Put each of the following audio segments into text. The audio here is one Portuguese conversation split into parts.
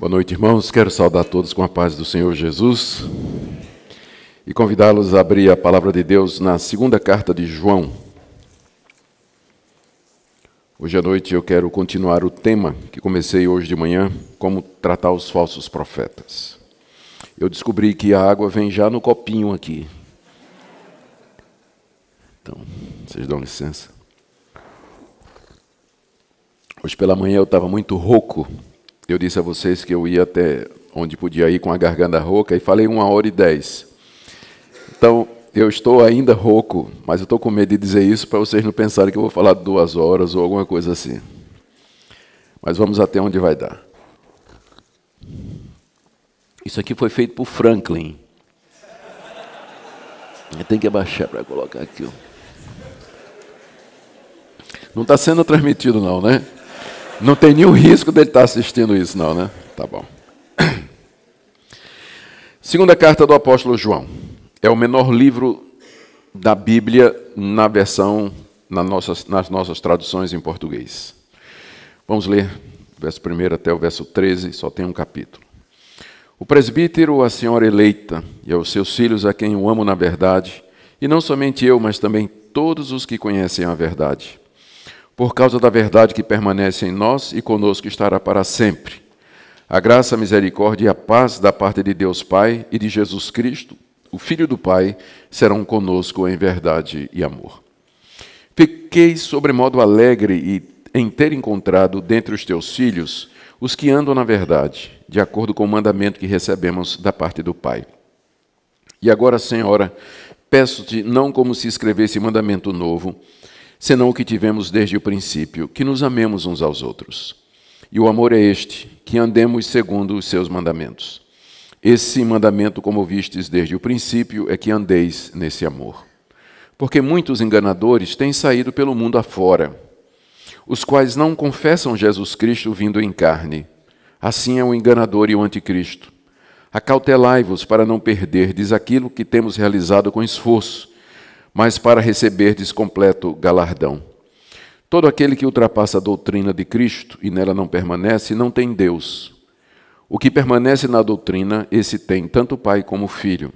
Boa noite, irmãos. Quero saudar todos com a paz do Senhor Jesus e convidá-los a abrir a palavra de Deus na segunda carta de João. Hoje à noite eu quero continuar o tema que comecei hoje de manhã, como tratar os falsos profetas. Eu descobri que a água vem já no copinho aqui. Então, vocês dão licença. Hoje pela manhã eu estava muito rouco. Eu disse a vocês que eu ia até onde podia ir com a garganta rouca e falei 1h10. Então, eu estou ainda rouco, mas eu estou com medo de dizer isso para vocês não pensarem que eu vou falar 2 horas ou alguma coisa assim. Mas vamos até onde vai dar. Isso aqui foi feito por Franklin. Eu tenho que abaixar para colocar aqui. Não está sendo transmitido não, né? Não tem nenhum risco dele estar assistindo isso, não, né? Tá bom. Segunda carta do apóstolo João. É o menor livro da Bíblia nas nossas traduções em português. Vamos ler do verso 1 até o verso 13, só tem um capítulo. O presbítero, a senhora eleita, e aos seus filhos, a quem eu amo na verdade, e não somente eu, mas também todos os que conhecem a verdade, por causa da verdade que permanece em nós e conosco estará para sempre. A graça, a misericórdia e a paz da parte de Deus Pai e de Jesus Cristo, o Filho do Pai, serão conosco em verdade e amor. Fiquei sobremodo alegre em ter encontrado dentre os teus filhos os que andam na verdade, de acordo com o mandamento que recebemos da parte do Pai. E agora, Senhora, peço-te, não como se escrevesse mandamento novo, senão o que tivemos desde o princípio, que nos amemos uns aos outros. E o amor é este, que andemos segundo os seus mandamentos. Esse mandamento, como vistes desde o princípio, é que andeis nesse amor. Porque muitos enganadores têm saído pelo mundo afora, os quais não confessam Jesus Cristo vindo em carne. Assim é o enganador e o anticristo. Acautelai-vos para não perderdes aquilo que temos realizado com esforço, mas para receberdes completo galardão. Todo aquele que ultrapassa a doutrina de Cristo e nela não permanece, não tem Deus. O que permanece na doutrina, esse tem tanto Pai como Filho.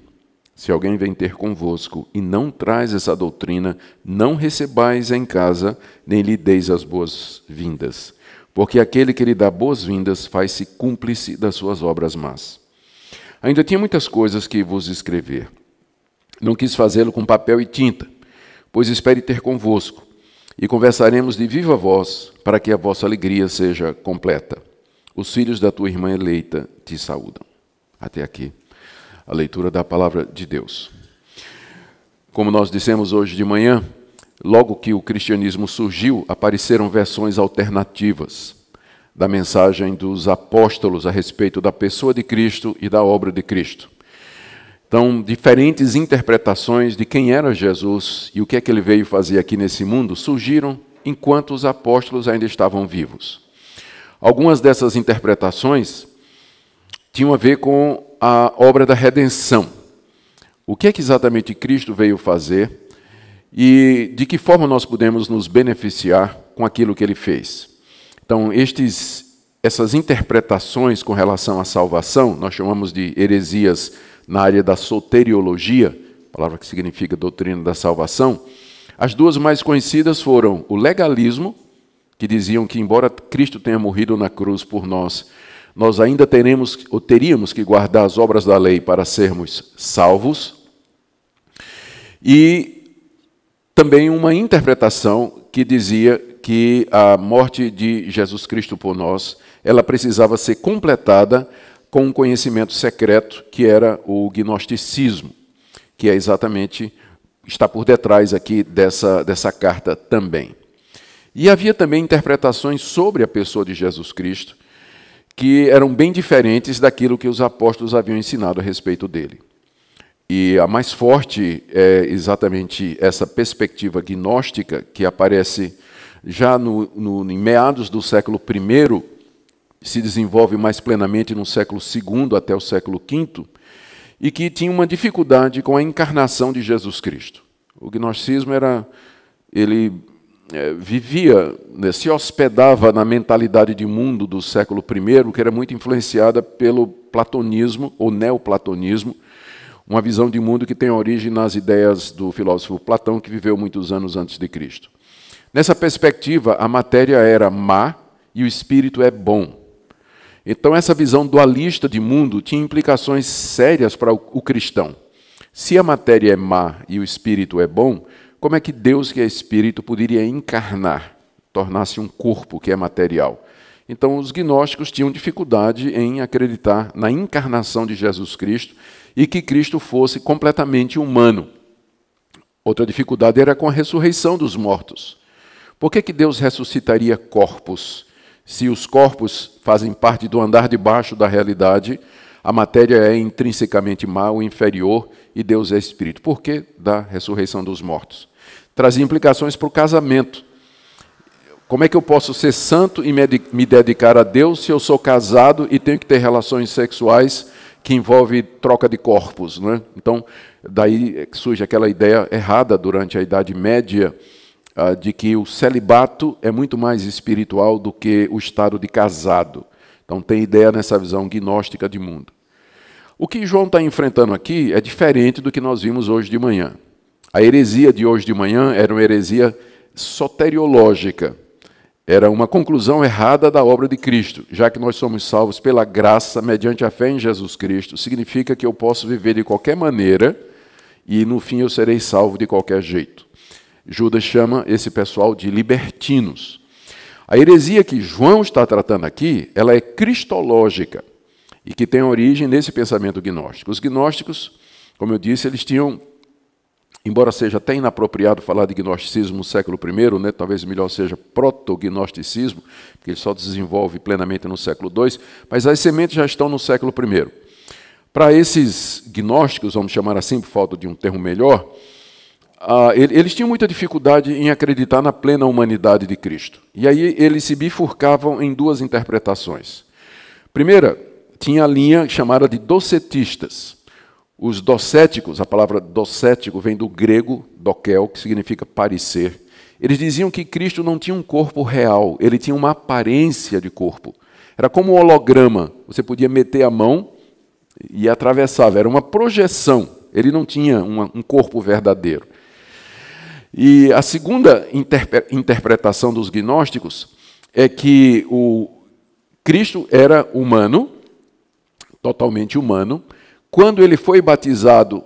Se alguém vem ter convosco e não traz essa doutrina, não recebais em casa, nem lhe deis as boas-vindas. Porque aquele que lhe dá boas-vindas faz-se cúmplice das suas obras más. Ainda tinha muitas coisas que vos escrever. Não quis fazê-lo com papel e tinta, pois espere ter convosco, e conversaremos de viva voz, para que a vossa alegria seja completa. Os filhos da tua irmã eleita te saúdam. Até aqui, a leitura da palavra de Deus. Como nós dissemos hoje de manhã, logo que o cristianismo surgiu, apareceram versões alternativas da mensagem dos apóstolos a respeito da pessoa de Cristo e da obra de Cristo. Então, diferentes interpretações de quem era Jesus e o que é que ele veio fazer aqui nesse mundo surgiram enquanto os apóstolos ainda estavam vivos. Algumas dessas interpretações tinham a ver com a obra da redenção. O que é que exatamente Cristo veio fazer e de que forma nós podemos nos beneficiar com aquilo que ele fez. Então, essas interpretações com relação à salvação, nós chamamos de heresias na área da soteriologia, palavra que significa doutrina da salvação. As duas mais conhecidas foram o legalismo, que diziam que embora Cristo tenha morrido na cruz por nós, nós ainda teríamos que guardar as obras da lei para sermos salvos. E também uma interpretação que dizia que a morte de Jesus Cristo por nós, ela precisava ser completada com um conhecimento secreto, que era o gnosticismo, que é exatamente, está por detrás aqui dessa carta também. E havia também interpretações sobre a pessoa de Jesus Cristo, que eram bem diferentes daquilo que os apóstolos haviam ensinado a respeito dele. E a mais forte é exatamente essa perspectiva gnóstica, que aparece já em meados do século I, se desenvolve mais plenamente no século II até o século V, e que tinha uma dificuldade com a encarnação de Jesus Cristo. O gnosticismo ele vivia, né, se hospedava na mentalidade de mundo do século I, que era muito influenciada pelo platonismo ou neoplatonismo, uma visão de mundo que tem origem nas ideias do filósofo Platão, que viveu muitos anos antes de Cristo. Nessa perspectiva, a matéria era má e o espírito é bom. Então, essa visão dualista de mundo tinha implicações sérias para o cristão. Se a matéria é má e o espírito é bom, como é que Deus, que é espírito, poderia encarnar, tornar-se um corpo que é material? Então, os gnósticos tinham dificuldade em acreditar na encarnação de Jesus Cristo e que Cristo fosse completamente humano. Outra dificuldade era com a ressurreição dos mortos. Por que Deus ressuscitaria corpos? Se os corpos fazem parte do andar de baixo da realidade, a matéria é intrinsecamente má ou inferior e Deus é espírito. Por que da ressurreição dos mortos? Trazia implicações para o casamento. Como é que eu posso ser santo e me dedicar a Deus se eu sou casado e tenho que ter relações sexuais que envolvem troca de corpos, não é? Então, daí surge aquela ideia errada durante a Idade Média, de que o celibato é muito mais espiritual do que o estado de casado. Então tem ideia nessa visão gnóstica de mundo. O que João está enfrentando aqui é diferente do que nós vimos hoje de manhã. A heresia de hoje de manhã era uma heresia soteriológica. Era uma conclusão errada da obra de Cristo. Já que nós somos salvos pela graça, mediante a fé em Jesus Cristo, significa que eu posso viver de qualquer maneira e no fim eu serei salvo de qualquer jeito. Judas chama esse pessoal de libertinos. A heresia que João está tratando aqui, ela é cristológica e que tem origem nesse pensamento gnóstico. Os gnósticos, como eu disse, eles tinham, embora seja até inapropriado falar de gnosticismo no século I, né, talvez melhor seja proto-gnosticismo, porque ele só desenvolve plenamente no século II, mas as sementes já estão no século I. Para esses gnósticos, vamos chamar assim, por falta de um termo melhor, eles tinham muita dificuldade em acreditar na plena humanidade de Cristo. E aí eles se bifurcavam em duas interpretações. Primeira, tinha a linha chamada de docetistas. Os docéticos, a palavra docético vem do grego dokel, que significa parecer. Eles diziam que Cristo não tinha um corpo real, ele tinha uma aparência de corpo. Era como um holograma, você podia meter a mão e atravessava, era uma projeção, ele não tinha um corpo verdadeiro. E a segunda interpretação dos gnósticos é que o Cristo era humano, totalmente humano. Quando ele foi batizado,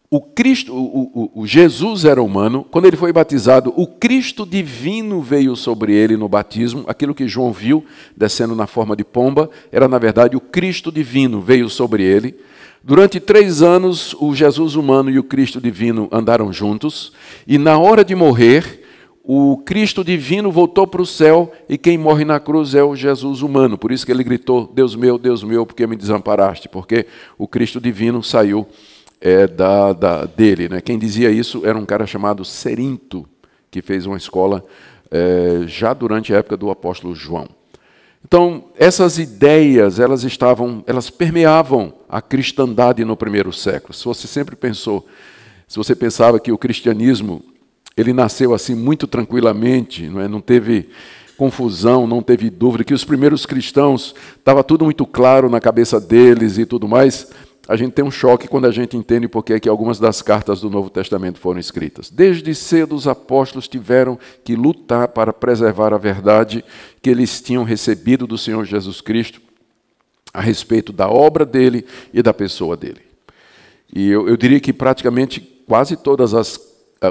o Jesus era humano. Quando ele foi batizado, o Cristo divino veio sobre ele no batismo. Aquilo que João viu descendo na forma de pomba era, na verdade, o Cristo divino veio sobre ele. Durante 3 anos, o Jesus humano e o Cristo divino andaram juntos, e na hora de morrer, o Cristo divino voltou para o céu, e quem morre na cruz é o Jesus humano. Por isso que ele gritou, Deus meu, por que me desamparaste? Porque o Cristo divino saiu dele, né? Quem dizia isso era um cara chamado Cerinto, que fez uma escola já durante a época do apóstolo João. Então, essas ideias, elas permeavam a cristandade no primeiro século. Se você pensava que o cristianismo, ele nasceu assim muito tranquilamente, não teve confusão, não teve dúvida, que os primeiros cristãos, estava tudo muito claro na cabeça deles e tudo mais, a gente tem um choque quando a gente entende por que algumas das cartas do Novo Testamento foram escritas. Desde cedo os apóstolos tiveram que lutar para preservar a verdade que eles tinham recebido do Senhor Jesus Cristo a respeito da obra dele e da pessoa dele. E eu diria que praticamente quase todos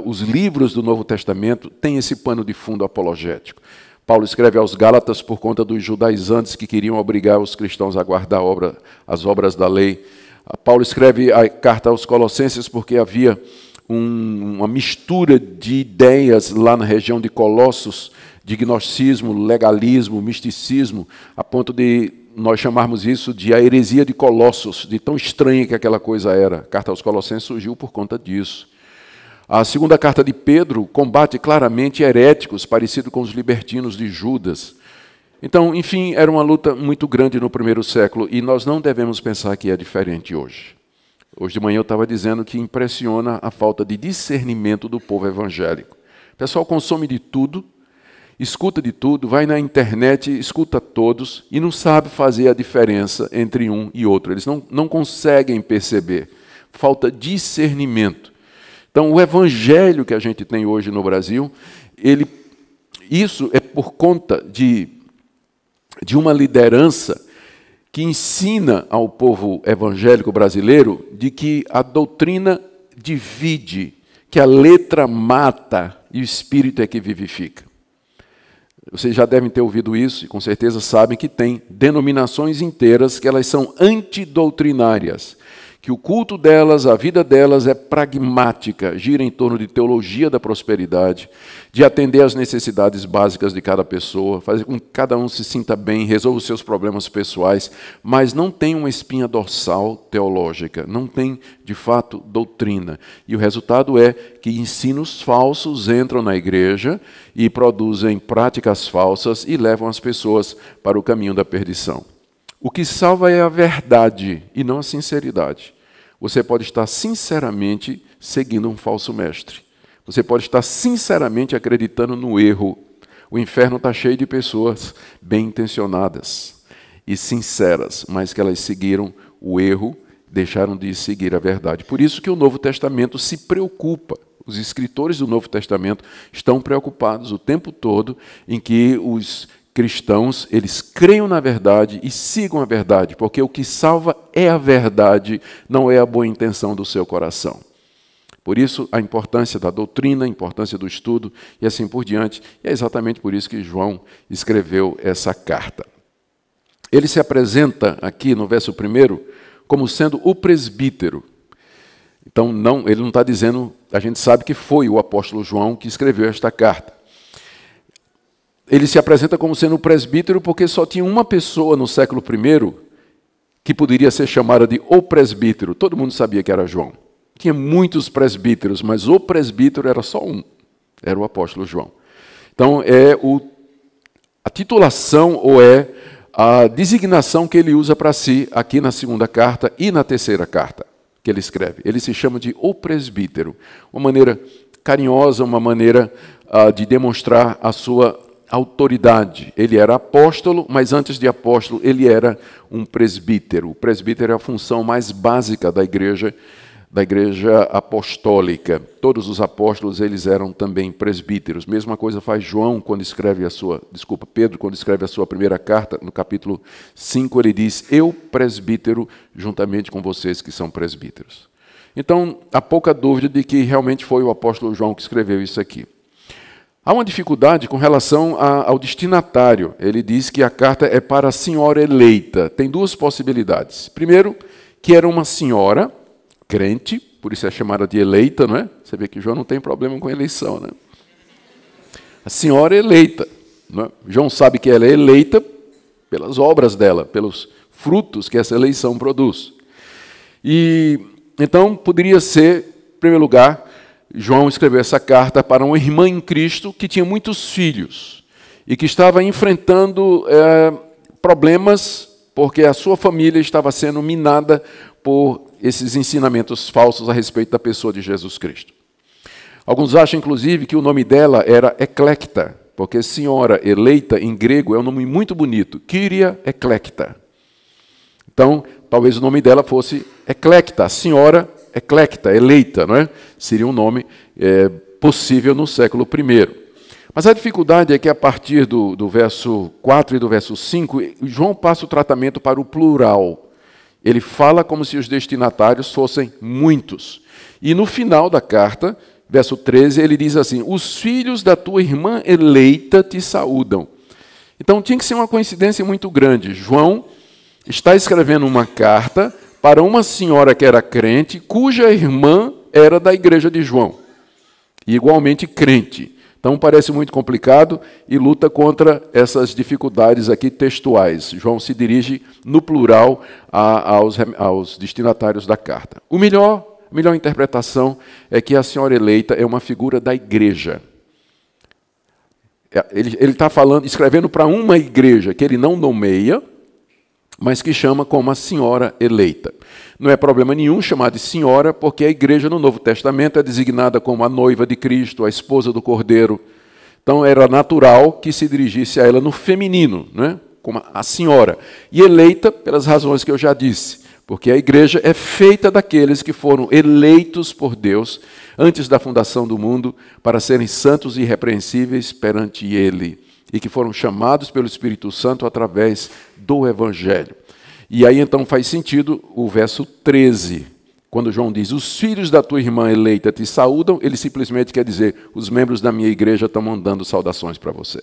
os livros do Novo Testamento têm esse pano de fundo apologético. Paulo escreve aos Gálatas por conta dos judaizantes que queriam obrigar os cristãos a guardar as obras da lei. Paulo escreve a carta aos Colossenses porque havia uma mistura de ideias lá na região de Colossos, de gnosticismo, legalismo, misticismo, a ponto de nós chamarmos isso de a heresia de Colossos, de tão estranha que aquela coisa era. A carta aos Colossenses surgiu por conta disso. A segunda carta de Pedro combate claramente heréticos, parecido com os libertinos de Judas. Então, enfim, era uma luta muito grande no primeiro século e nós não devemos pensar que é diferente hoje. Hoje de manhã eu estava dizendo que impressiona a falta de discernimento do povo evangélico. O pessoal consome de tudo, escuta de tudo, vai na internet, escuta todos e não sabe fazer a diferença entre um e outro. Eles não conseguem perceber. Falta discernimento. Então, o evangelho que a gente tem hoje no Brasil, isso é por conta de uma liderança que ensina ao povo evangélico brasileiro de que a doutrina divide, que a letra mata e o espírito é que vivifica. Vocês já devem ter ouvido isso e com certeza sabem que tem denominações inteiras que elas são antidoutrinárias, que o culto delas, a vida delas é pragmática, gira em torno de teologia da prosperidade, de atender às necessidades básicas de cada pessoa, fazer com que cada um se sinta bem, resolva os seus problemas pessoais, mas não tem uma espinha dorsal teológica, não tem, de fato, doutrina. E o resultado é que ensinos falsos entram na igreja e produzem práticas falsas e levam as pessoas para o caminho da perdição. O que salva é a verdade e não a sinceridade. Você pode estar sinceramente seguindo um falso mestre. Você pode estar sinceramente acreditando no erro. O inferno está cheio de pessoas bem intencionadas e sinceras, mas que elas seguiram o erro, deixaram de seguir a verdade. Por isso que o Novo Testamento se preocupa. Os escritores do Novo Testamento estão preocupados o tempo todo em que os cristãos, eles creiam na verdade e sigam a verdade, porque o que salva é a verdade, não é a boa intenção do seu coração. Por isso, a importância da doutrina, a importância do estudo e assim por diante. E é exatamente por isso que João escreveu essa carta. Ele se apresenta aqui no verso 1 como sendo o presbítero. Então, ele não está dizendo, a gente sabe que foi o apóstolo João que escreveu esta carta. Ele se apresenta como sendo o presbítero porque só tinha uma pessoa no século I que poderia ser chamada de o presbítero. Todo mundo sabia que era João. Tinha muitos presbíteros, mas o presbítero era só um. Era o apóstolo João. Então, a titulação ou é a designação que ele usa para si aqui na segunda carta e na terceira carta que ele escreve. Ele se chama de o presbítero. Uma maneira carinhosa, uma maneira de demonstrar a sua autoridade. Ele era apóstolo, mas antes de apóstolo, ele era um presbítero. O presbítero é a função mais básica da igreja apostólica. Todos os apóstolos, eles eram também presbíteros. Mesma coisa faz João quando escreve Pedro, quando escreve a sua primeira carta, no capítulo 5, ele diz: eu presbítero, juntamente com vocês que são presbíteros. Então, há pouca dúvida de que realmente foi o apóstolo João que escreveu isso aqui. Há uma dificuldade com relação ao destinatário. Ele diz que a carta é para a senhora eleita. Tem duas possibilidades. Primeiro, que era uma senhora crente, por isso é chamada de eleita, não é? Você vê que João não tem problema com eleição, né? A senhora eleita. Não é? João sabe que ela é eleita pelas obras dela, pelos frutos que essa eleição produz. E então poderia ser, em primeiro lugar, João escreveu essa carta para uma irmã em Cristo que tinha muitos filhos e que estava enfrentando problemas porque a sua família estava sendo minada por esses ensinamentos falsos a respeito da pessoa de Jesus Cristo. Alguns acham, inclusive, que o nome dela era Eclecta, porque senhora eleita em grego é um nome muito bonito, Kyria Eclecta. Então, talvez o nome dela fosse Eclecta, senhora Eclecta, eleita, não é? Seria um nome possível no século I. Mas a dificuldade é que a partir do verso 4 e do verso 5, João passa o tratamento para o plural. Ele fala como se os destinatários fossem muitos. E no final da carta, verso 13, ele diz assim: os filhos da tua irmã eleita te saúdam. Então tinha que ser uma coincidência muito grande. João está escrevendo uma carta para uma senhora que era crente, cuja irmã era da igreja de João, e igualmente crente. Então parece muito complicado e luta contra essas dificuldades aqui textuais. João se dirige no plural aos destinatários da carta. A melhor interpretação é que a senhora eleita é uma figura da igreja. Ele está escrevendo para uma igreja que ele não nomeia, mas que chama como a senhora eleita. Não é problema nenhum chamar de senhora, porque a igreja no Novo Testamento é designada como a noiva de Cristo, a esposa do Cordeiro. Então era natural que se dirigisse a ela no feminino, né? Como a senhora. E eleita pelas razões que eu já disse, porque a igreja é feita daqueles que foram eleitos por Deus antes da fundação do mundo para serem santos e irrepreensíveis perante Ele, e que foram chamados pelo Espírito Santo através do Evangelho. E aí então faz sentido o verso 13, quando João diz, os filhos da tua irmã eleita te saúdam, ele simplesmente quer dizer, os membros da minha igreja estão mandando saudações para você.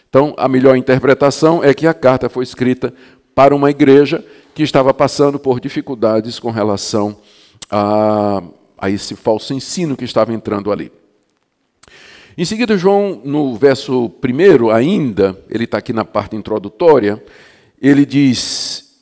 Então, a melhor interpretação é que a carta foi escrita para uma igreja que estava passando por dificuldades com relação a esse falso ensino que estava entrando ali. Em seguida, João, no verso 1 ainda, ele está aqui na parte introdutória, ele diz,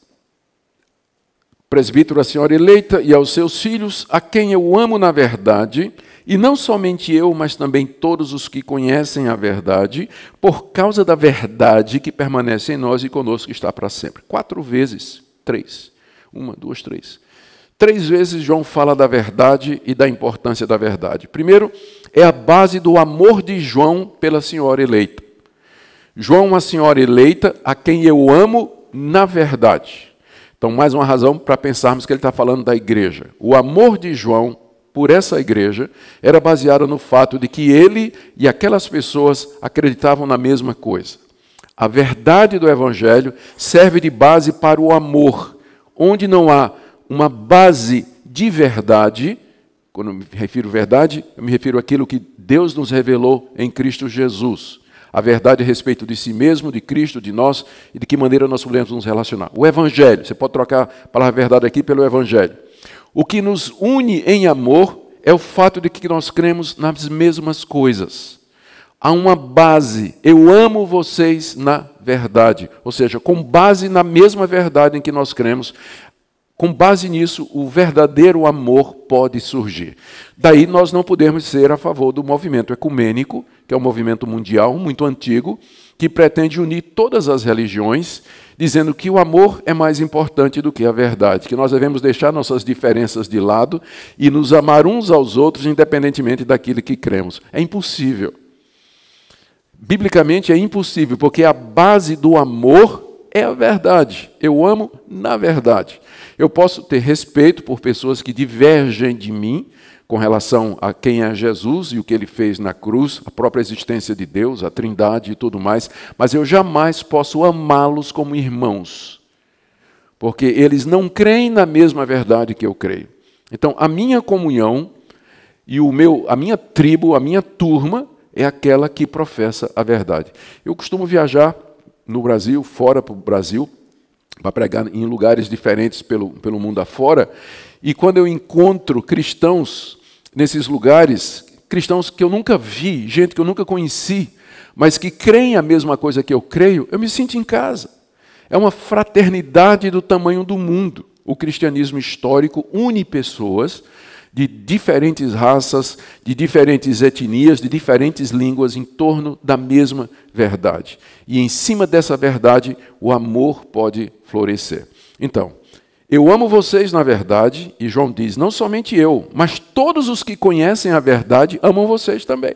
presbítero, a senhora eleita e aos seus filhos, a quem eu amo na verdade, e não somente eu, mas também todos os que conhecem a verdade, por causa da verdade que permanece em nós e conosco está para sempre. 4 vezes, 3. 1, 2, 3. 3 vezes João fala da verdade e da importância da verdade. Primeiro, é a base do amor de João pela senhora eleita. João, a senhora eleita, a quem eu amo na verdade. Então, mais uma razão para pensarmos que ele está falando da igreja. O amor de João por essa igreja era baseado no fato de que ele e aquelas pessoas acreditavam na mesma coisa. A verdade do Evangelho serve de base para o amor. Onde não há uma base de verdade, quando eu me refiro à verdade, eu me refiro àquilo que Deus nos revelou em Cristo Jesus. A verdade a respeito de si mesmo, de Cristo, de nós e de que maneira nós podemos nos relacionar. O Evangelho, você pode trocar a palavra verdade aqui pelo Evangelho. O que nos une em amor é o fato de que nós cremos nas mesmas coisas. Há uma base, eu amo vocês na verdade. Ou seja, com base na mesma verdade em que nós cremos, com base nisso, o verdadeiro amor pode surgir. Daí nós não podemos ser a favor do movimento ecumênico, que é um movimento mundial muito antigo, que pretende unir todas as religiões, dizendo que o amor é mais importante do que a verdade, que nós devemos deixar nossas diferenças de lado e nos amar uns aos outros, independentemente daquilo que cremos. É impossível. Biblicamente é impossível, porque a base do amor é a verdade. Eu amo na verdade. Eu posso ter respeito por pessoas que divergem de mim com relação a quem é Jesus e o que ele fez na cruz, a própria existência de Deus, a Trindade e tudo mais, mas eu jamais posso amá-los como irmãos, porque eles não creem na mesma verdade que eu creio. Então, a minha comunhão e a minha tribo, a minha turma, é aquela que professa a verdade. Eu costumo viajar no Brasil, fora do Brasil, para pregar em lugares diferentes pelo mundo afora, e quando eu encontro cristãos nesses lugares, cristãos que eu nunca vi, gente que eu nunca conheci, mas que creem a mesma coisa que eu creio, eu me sinto em casa. É uma fraternidade do tamanho do mundo. O cristianismo histórico une pessoas de diferentes raças, de diferentes etnias, de diferentes línguas em torno da mesma verdade. E em cima dessa verdade, o amor pode florescer. Então, eu amo vocês na verdade, e João diz, não somente eu, mas todos os que conhecem a verdade amam vocês também.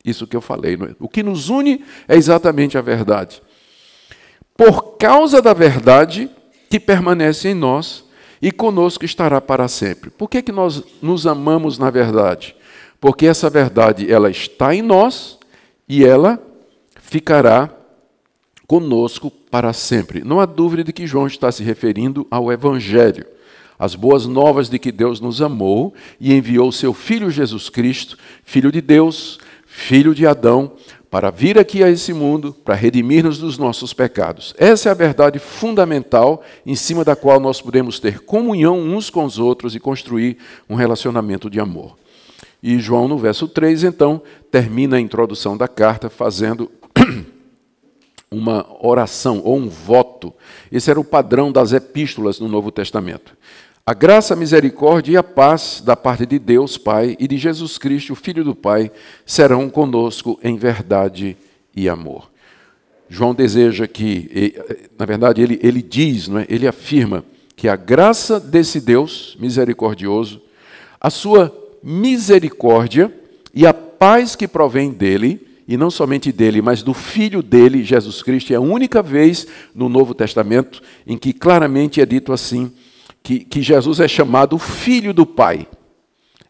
Isso que eu falei, não é? O que nos une é exatamente a verdade. Por causa da verdade que permanece em nós e conosco estará para sempre. Por que nós nos amamos na verdade? Porque essa verdade ela está em nós e ela ficará conosco para sempre. Não há dúvida de que João está se referindo ao Evangelho, as boas novas de que Deus nos amou e enviou seu Filho Jesus Cristo, Filho de Deus, Filho de Adão, para vir aqui a esse mundo, para redimir-nos dos nossos pecados. Essa é a verdade fundamental em cima da qual nós podemos ter comunhão uns com os outros e construir um relacionamento de amor. E João, no verso 3, então, termina a introdução da carta fazendo uma oração ou um voto. Esse era o padrão das epístolas no Novo Testamento. A graça, a misericórdia e a paz da parte de Deus Pai e de Jesus Cristo, o Filho do Pai, serão conosco em verdade e amor. João deseja que, na verdade, ele diz, não é? Ele afirma que a graça desse Deus misericordioso, a sua misericórdia e a paz que provém dele, e não somente dele, mas do Filho dele, Jesus Cristo, é a única vez no Novo Testamento em que claramente é dito assim, que Jesus é chamado Filho do Pai.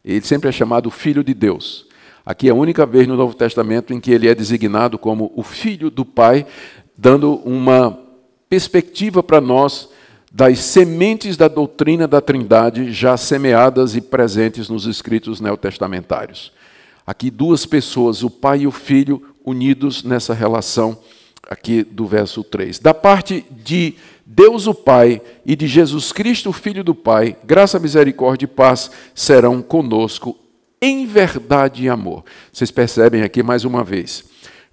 Ele sempre é chamado Filho de Deus. Aqui é a única vez no Novo Testamento em que ele é designado como o Filho do Pai, dando uma perspectiva para nós das sementes da doutrina da Trindade já semeadas e presentes nos escritos neotestamentários. Aqui duas pessoas, o Pai e o Filho, unidos nessa relação aqui do verso 3. Da parte de Deus o Pai e de Jesus Cristo, o Filho do Pai, graça, misericórdia e paz serão conosco em verdade e amor. Vocês percebem aqui mais uma vez.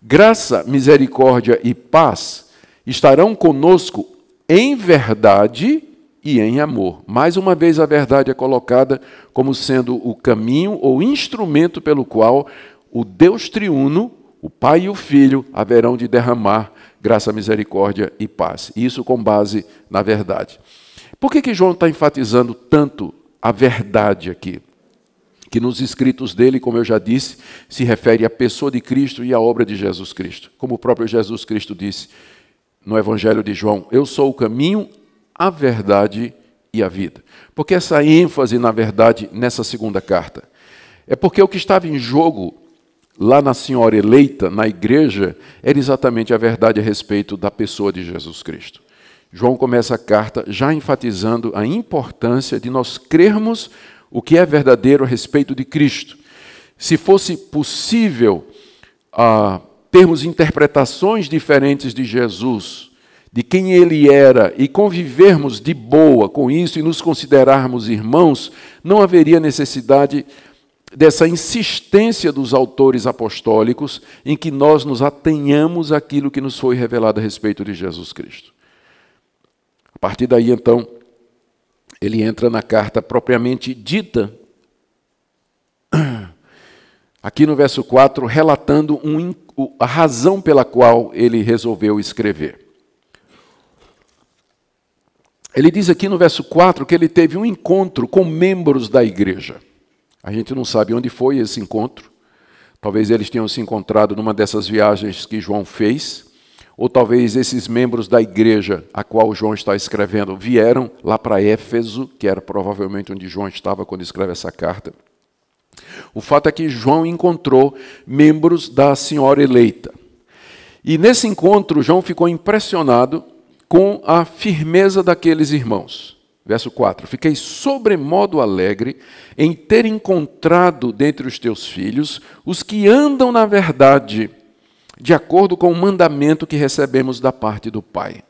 Graça, misericórdia e paz estarão conosco em verdade e em amor. Mais uma vez a verdade é colocada como sendo o caminho ou instrumento pelo qual o Deus triuno, o Pai e o Filho, haverão de derramar graça, misericórdia e paz. Isso com base na verdade. Por que João está enfatizando tanto a verdade aqui? Que nos escritos dele, como eu já disse, se refere à pessoa de Cristo e à obra de Jesus Cristo. Como o próprio Jesus Cristo disse no Evangelho de João, eu sou o caminho, a verdade e a vida. Por que essa ênfase na verdade nessa segunda carta? É porque o que estava em jogo lá na Senhora eleita, na igreja, era exatamente a verdade a respeito da pessoa de Jesus Cristo. João começa a carta já enfatizando a importância de nós crermos o que é verdadeiro a respeito de Cristo. Se fosse possível termos interpretações diferentes de Jesus, de quem ele era, e convivermos de boa com isso e nos considerarmos irmãos, não haveria necessidade dessa insistência dos autores apostólicos em que nós nos atenhamos àquilo que nos foi revelado a respeito de Jesus Cristo. A partir daí, então, ele entra na carta propriamente dita, aqui no verso 4, relatando a razão pela qual ele resolveu escrever. Ele diz aqui no verso 4 que ele teve um encontro com membros da igreja. A gente não sabe onde foi esse encontro. Talvez eles tenham se encontrado numa dessas viagens que João fez, ou talvez esses membros da igreja a qual João está escrevendo vieram lá para Éfeso, que era provavelmente onde João estava quando escreve essa carta. O fato é que João encontrou membros da Senhora eleita. E nesse encontro, João ficou impressionado com a firmeza daqueles irmãos. Verso 4, fiquei sobremodo alegre em ter encontrado dentre os teus filhos os que andam na verdade, de acordo com o mandamento que recebemos da parte do Pai.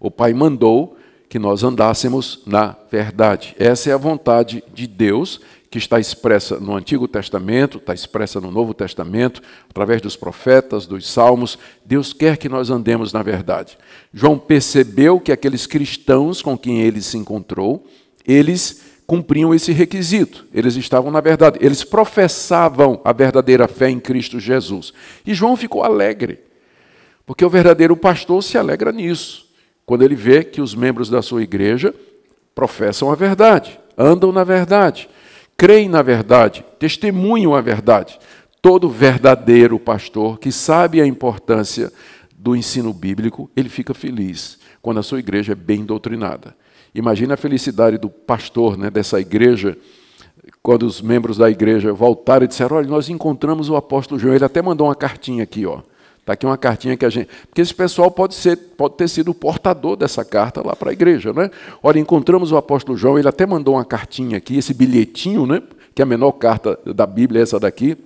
O Pai mandou que nós andássemos na verdade. Essa é a vontade de Deus, que está expressa no Antigo Testamento, está expressa no Novo Testamento, através dos profetas, dos salmos. Deus quer que nós andemos na verdade. João percebeu que aqueles cristãos com quem ele se encontrou, eles cumpriam esse requisito. Eles estavam na verdade, eles professavam a verdadeira fé em Cristo Jesus. E João ficou alegre, porque o verdadeiro pastor se alegra nisso, quando ele vê que os membros da sua igreja professam a verdade, andam na verdade, creem na verdade, testemunham a verdade. Todo verdadeiro pastor que sabe a importância do ensino bíblico, ele fica feliz quando a sua igreja é bem doutrinada. Imagina a felicidade do pastor, né, dessa igreja, quando os membros da igreja voltaram e disseram, olha, nós encontramos o apóstolo João, ele até mandou uma cartinha aqui, ó. Está aqui uma cartinha que a gente... Porque esse pessoal pode ter sido o portador dessa carta lá para a igreja, né? Olha, encontramos o apóstolo João, ele até mandou uma cartinha aqui, esse bilhetinho, né? Que é a menor carta da Bíblia, essa daqui.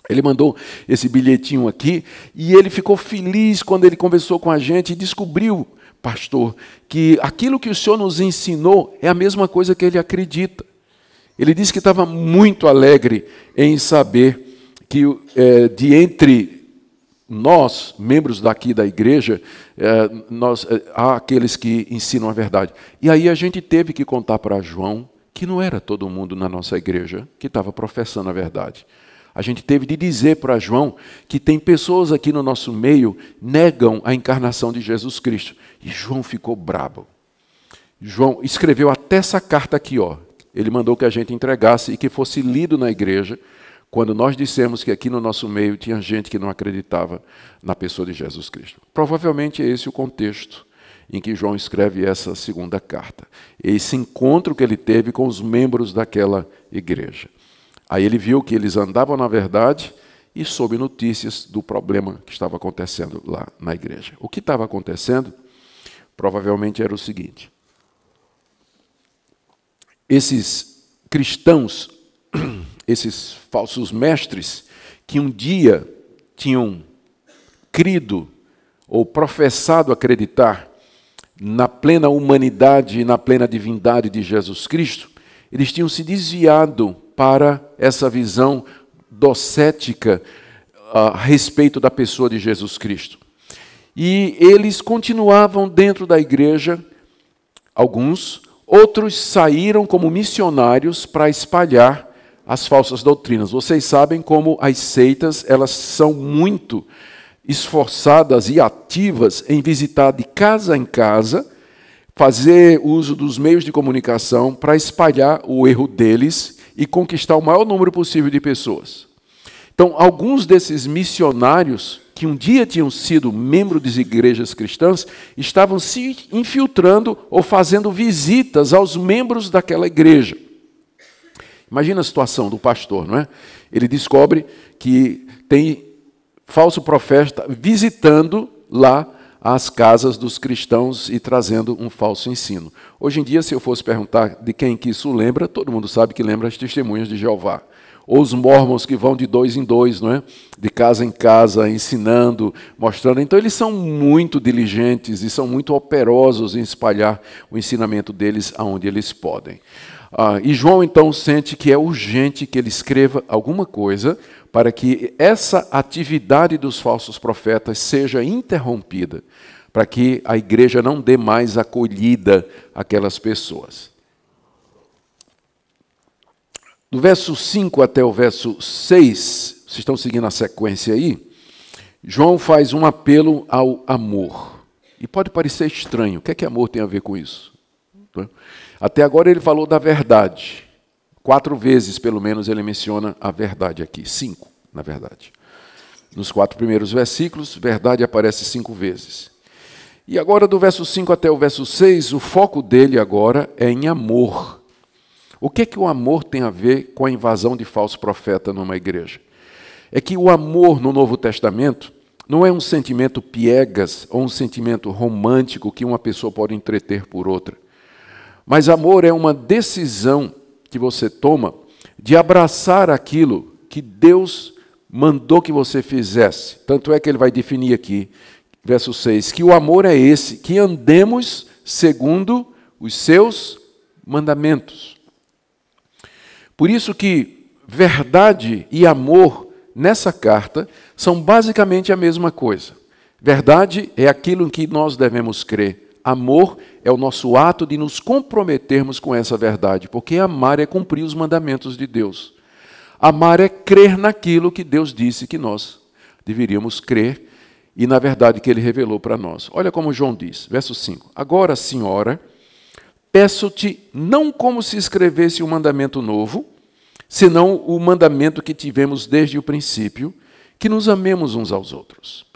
Ele mandou esse bilhetinho aqui e ele ficou feliz quando ele conversou com a gente e descobriu, pastor, que aquilo que o senhor nos ensinou é a mesma coisa que ele acredita. Ele disse que estava muito alegre em saber que de entre nós, membros daqui da igreja, há aqueles que ensinam a verdade. E aí a gente teve que contar para João que não era todo mundo na nossa igreja que estava professando a verdade. A gente teve de dizer para João que tem pessoas aqui no nosso meio que negam a encarnação de Jesus Cristo. E João ficou brabo. João escreveu até essa carta aqui, ó. Ele mandou que a gente entregasse e que fosse lido na igreja, quando nós dissemos que aqui no nosso meio tinha gente que não acreditava na pessoa de Jesus Cristo. Provavelmente é esse o contexto em que João escreve essa segunda carta. Esse encontro que ele teve com os membros daquela igreja. Aí ele viu que eles andavam na verdade e soube notícias do problema que estava acontecendo lá na igreja. O que estava acontecendo provavelmente era o seguinte: esses cristãos, esses falsos mestres, que um dia tinham crido ou professado acreditar na plena humanidade e na plena divindade de Jesus Cristo, eles tinham se desviado para essa visão docética a respeito da pessoa de Jesus Cristo. E eles continuavam dentro da igreja, alguns, outros saíram como missionários para espalhar as falsas doutrinas. Vocês sabem como as seitas, elas são muito esforçadas e ativas em visitar de casa em casa, fazer uso dos meios de comunicação para espalhar o erro deles e conquistar o maior número possível de pessoas. Então, alguns desses missionários, que um dia tinham sido membros de igrejas cristãs, estavam se infiltrando ou fazendo visitas aos membros daquela igreja. Imagina a situação do pastor, não é? Ele descobre que tem falso profeta visitando lá as casas dos cristãos e trazendo um falso ensino. Hoje em dia, se eu fosse perguntar de quem que isso lembra, todo mundo sabe que lembra as testemunhas de Jeová. Ou os mormons que vão de 2 em 2, não é? De casa em casa, ensinando, mostrando. Então, eles são muito diligentes e são muito operosos em espalhar o ensinamento deles aonde eles podem. E João, então, sente que é urgente que ele escreva alguma coisa para que essa atividade dos falsos profetas seja interrompida, para que a igreja não dê mais acolhida àquelas pessoas. Do verso 5 até o verso 6, vocês estão seguindo a sequência aí, João faz um apelo ao amor. E pode parecer estranho, o que é que amor tem a ver com isso? Até agora ele falou da verdade. 4 vezes, pelo menos, ele menciona a verdade aqui. 5, na verdade. Nos 4 primeiros versículos, verdade aparece 5 vezes. E agora, do verso 5 até o verso 6, o foco dele agora é em amor. O que é que o amor tem a ver com a invasão de falso profeta numa igreja? É que o amor no Novo Testamento não é um sentimento piegas ou um sentimento romântico que uma pessoa pode entreter por outra. Mas amor é uma decisão que você toma de abraçar aquilo que Deus mandou que você fizesse. Tanto é que ele vai definir aqui, verso 6, que o amor é esse, que andemos segundo os seus mandamentos. Por isso que verdade e amor nessa carta são basicamente a mesma coisa. Verdade é aquilo em que nós devemos crer. Amor é o nosso ato de nos comprometermos com essa verdade, porque amar é cumprir os mandamentos de Deus. Amar é crer naquilo que Deus disse que nós deveríamos crer e na verdade que Ele revelou para nós. Olha como João diz, verso 5. Agora, Senhora, peço-te não como se escrevesse um mandamento novo, senão o mandamento que tivemos desde o princípio, que nos amemos uns aos outros.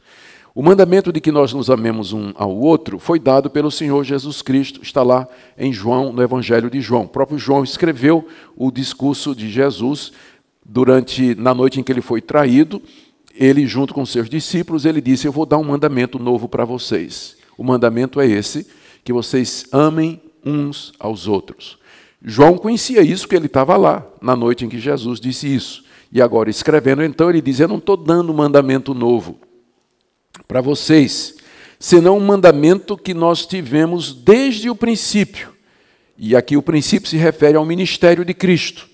O mandamento de que nós nos amemos um ao outro foi dado pelo Senhor Jesus Cristo, está lá em João, no Evangelho de João. O próprio João escreveu o discurso de Jesus na noite em que ele foi traído. Ele, junto com seus discípulos, ele disse: eu vou dar um mandamento novo para vocês. O mandamento é esse, que vocês amem uns aos outros. João conhecia isso porque ele estava lá, na noite em que Jesus disse isso. E agora, escrevendo, então, ele diz: eu não estou dando um mandamento novo para vocês, senão um mandamento que nós tivemos desde o princípio. E aqui o princípio se refere ao ministério de Cristo.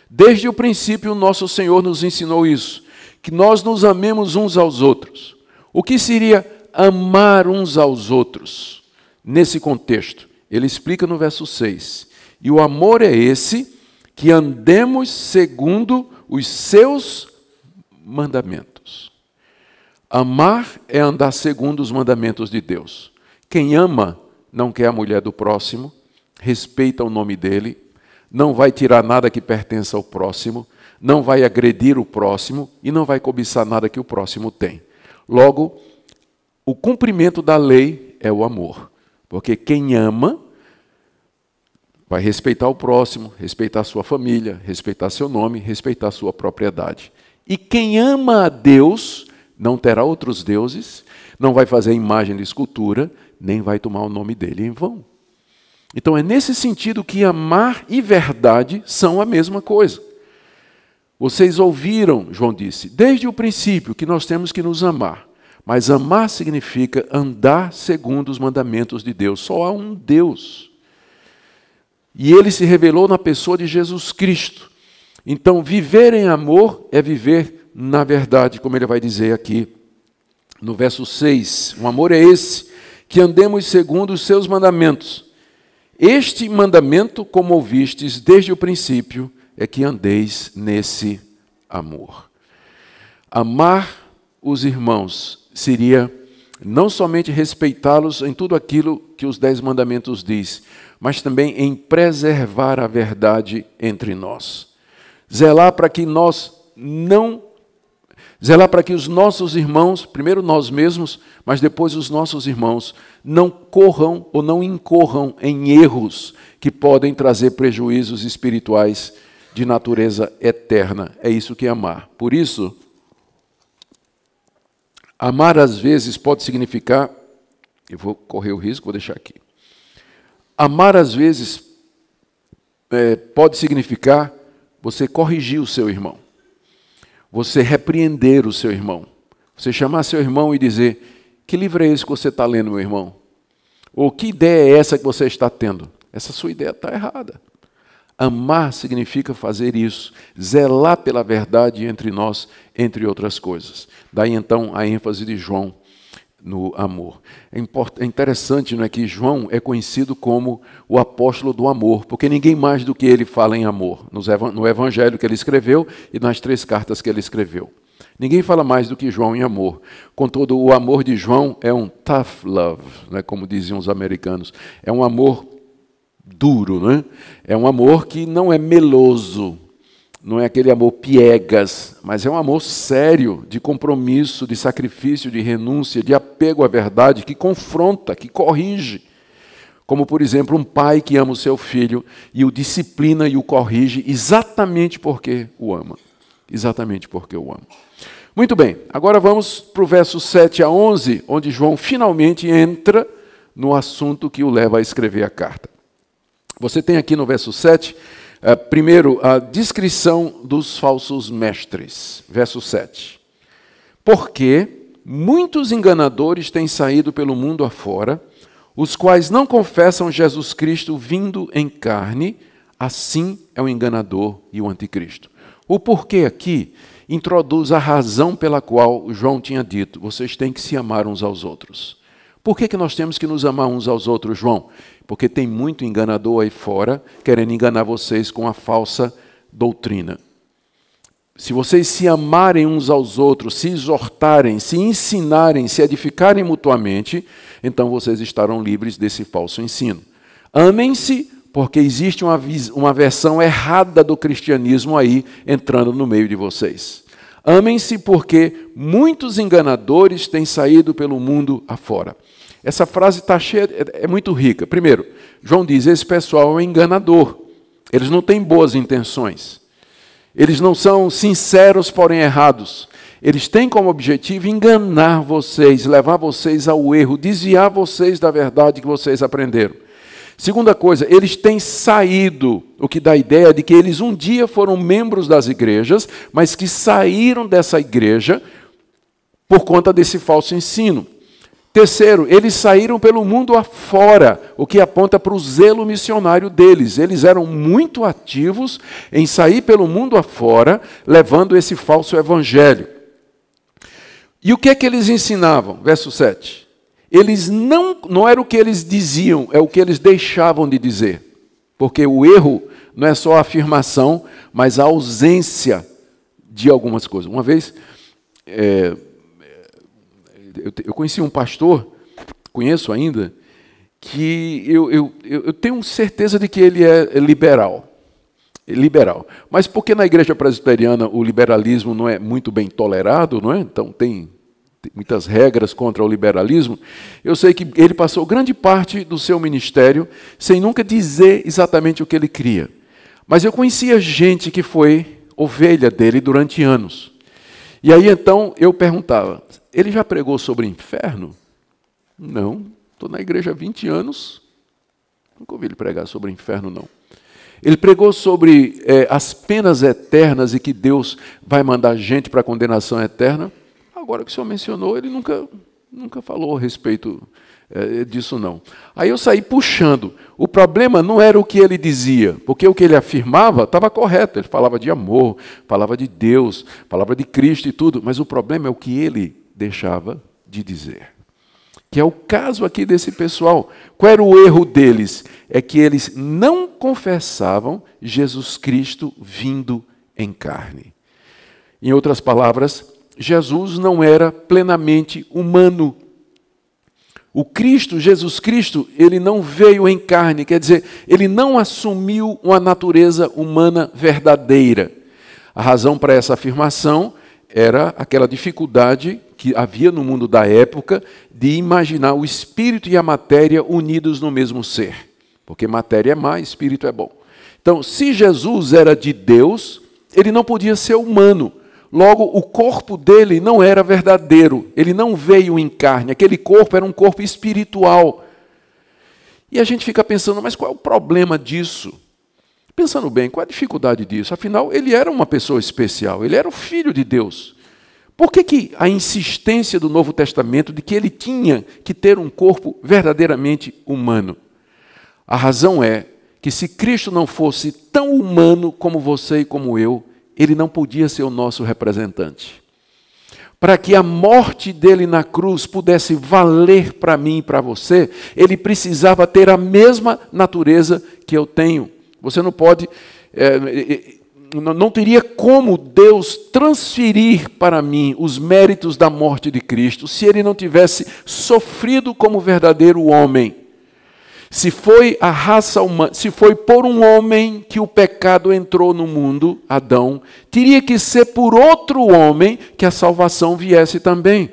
Desde o princípio, o nosso Senhor nos ensinou isso, que nós nos amemos uns aos outros. O que seria amar uns aos outros? Nesse contexto, ele explica no verso 6. E o amor é esse, que andemos segundo os seus mandamentos. Amar é andar segundo os mandamentos de Deus. Quem ama não quer a mulher do próximo, respeita o nome dele, não vai tirar nada que pertença ao próximo, não vai agredir o próximo e não vai cobiçar nada que o próximo tem. Logo, o cumprimento da lei é o amor. Porque quem ama vai respeitar o próximo, respeitar a sua família, respeitar seu nome, respeitar a sua propriedade. E quem ama a Deus não terá outros deuses, não vai fazer imagem de escultura, nem vai tomar o nome dele em vão. Então é nesse sentido que amar e verdade são a mesma coisa. Vocês ouviram, João disse, desde o princípio que nós temos que nos amar. Mas amar significa andar segundo os mandamentos de Deus. Só há um Deus. E ele se revelou na pessoa de Jesus Cristo. Então, viver em amor é viver na verdade, como ele vai dizer aqui no verso 6. O amor é esse, que andemos segundo os seus mandamentos. Este mandamento, como ouvistes desde o princípio, é que andeis nesse amor. Amar os irmãos seria não somente respeitá-los em tudo aquilo que os 10 mandamentos diz, mas também em preservar a verdade entre nós. Zelar para que os nossos irmãos, primeiro nós mesmos, mas depois os nossos irmãos, não corram ou não incorram em erros que podem trazer prejuízos espirituais de natureza eterna. É isso que é amar. Por isso, amar às vezes pode significar, eu vou correr o risco, vou deixar aqui. Amar às vezes pode significar você corrigir o seu irmão, você repreender o seu irmão, você chamar seu irmão e dizer, que livro é esse que você está lendo, meu irmão? Ou que ideia é essa que você está tendo? Essa sua ideia está errada. Amar significa fazer isso, zelar pela verdade entre nós, entre outras coisas. Daí então a ênfase de João no amor. É interessante, não é, que João é conhecido como o apóstolo do amor, porque ninguém mais do que ele fala em amor, no evangelho que ele escreveu e nas 3 cartas que ele escreveu. Ninguém fala mais do que João em amor. Contudo, o amor de João é um tough love, né, como diziam os americanos. É um amor duro, né? É um amor que não é meloso, não é aquele amor piegas, mas é um amor sério, de compromisso, de sacrifício, de renúncia, de apego à verdade, que confronta, que corrige. Como, por exemplo, um pai que ama o seu filho e o disciplina e o corrige exatamente porque o ama. Exatamente porque o ama. Muito bem, agora vamos para o verso 7 a 11, onde João finalmente entra no assunto que o leva a escrever a carta. Você tem aqui no verso 7, primeiro, a descrição dos falsos mestres. Verso 7. Porque muitos enganadores têm saído pelo mundo afora, os quais não confessam Jesus Cristo vindo em carne, assim é o enganador e o anticristo. O porquê aqui introduz a razão pela qual João tinha dito, vocês têm que se amar uns aos outros. Por que nós temos que nos amar uns aos outros, João? Porque tem muito enganador aí fora, querendo enganar vocês com a falsa doutrina. Se vocês se amarem uns aos outros, se exortarem, se ensinarem, se edificarem mutuamente, então vocês estarão livres desse falso ensino. Amem-se, porque existe uma versão errada do cristianismo aí, entrando no meio de vocês. Amem-se, porque muitos enganadores têm saído pelo mundo afora. Essa frase está cheia, é muito rica. Primeiro, João diz, esse pessoal é enganador. Eles não têm boas intenções. Eles não são sinceros, porém errados. Eles têm como objetivo enganar vocês, levar vocês ao erro, desviar vocês da verdade que vocês aprenderam. Segunda coisa, eles têm saído, o que dá a ideia de que eles um dia foram membros das igrejas, mas que saíram dessa igreja por conta desse falso ensino. Terceiro, eles saíram pelo mundo afora, o que aponta para o zelo missionário deles. Eles eram muito ativos em sair pelo mundo afora, levando esse falso evangelho. E o que é que eles ensinavam? Verso 7. Eles não era o que eles diziam, é o que eles deixavam de dizer. Porque o erro não é só a afirmação, mas a ausência de algumas coisas. Uma vez, eu conheci um pastor, conheço ainda, que eu tenho certeza de que ele é liberal. Mas porque na igreja presbiteriana o liberalismo não é muito bem tolerado, não é? Então tem muitas regras contra o liberalismo, eu sei que ele passou grande parte do seu ministério sem nunca dizer exatamente o que ele queria. Mas eu conhecia gente que foi ovelha dele durante anos. E aí então eu perguntava, ele já pregou sobre inferno? Não, estou na igreja há 20 anos, nunca ouvi ele pregar sobre inferno, não. Ele pregou sobre as penas eternas e que Deus vai mandar gente para a condenação eterna? Agora que o senhor mencionou, ele nunca falou a respeito disso, não. Aí eu saí puxando. O problema não era o que ele dizia, porque o que ele afirmava estava correto. Ele falava de amor, falava de Deus, falava de Cristo e tudo, mas o problema é o que ele deixava de dizer. Que é o caso aqui desse pessoal. Qual era o erro deles? É que eles não confessavam Jesus Cristo vindo em carne. Em outras palavras, Jesus não era plenamente humano. O Cristo, Jesus Cristo, ele não veio em carne, quer dizer, ele não assumiu uma natureza humana verdadeira. A razão para essa afirmação era aquela dificuldade que havia no mundo da época de imaginar o espírito e a matéria unidos no mesmo ser. Porque matéria é má, espírito é bom. Então, se Jesus era de Deus, ele não podia ser humano. Logo, o corpo dele não era verdadeiro, ele não veio em carne, aquele corpo era um corpo espiritual. E a gente fica pensando, mas qual é o problema disso? Pensando bem, qual é a dificuldade disso? Afinal, ele era uma pessoa especial, ele era o Filho de Deus. Por que a insistência do Novo Testamento de que ele tinha que ter um corpo verdadeiramente humano? A razão é que se Cristo não fosse tão humano como você e como eu, ele não podia ser o nosso representante. Para que a morte dele na cruz pudesse valer para mim e para você, ele precisava ter a mesma natureza que eu tenho. Você não pode, não teria como Deus transferir para mim os méritos da morte de Cristo se ele não tivesse sofrido como verdadeiro homem. Se foi a raça humana, se foi por um homem que o pecado entrou no mundo, Adão, teria que ser por outro homem que a salvação viesse também.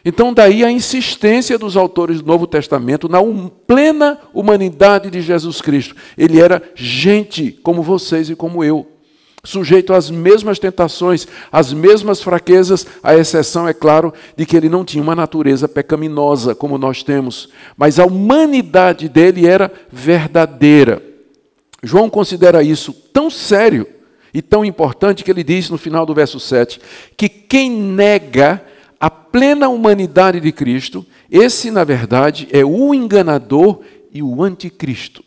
Então daí a insistência dos autores do Novo Testamento na plena humanidade de Jesus Cristo. Ele era gente como vocês e como eu, sujeito às mesmas tentações, às mesmas fraquezas, à exceção, é claro, de que ele não tinha uma natureza pecaminosa como nós temos, mas a humanidade dele era verdadeira. João considera isso tão sério e tão importante que ele diz no final do verso 7, que quem nega a plena humanidade de Cristo, esse, na verdade, é o enganador e o anticristo.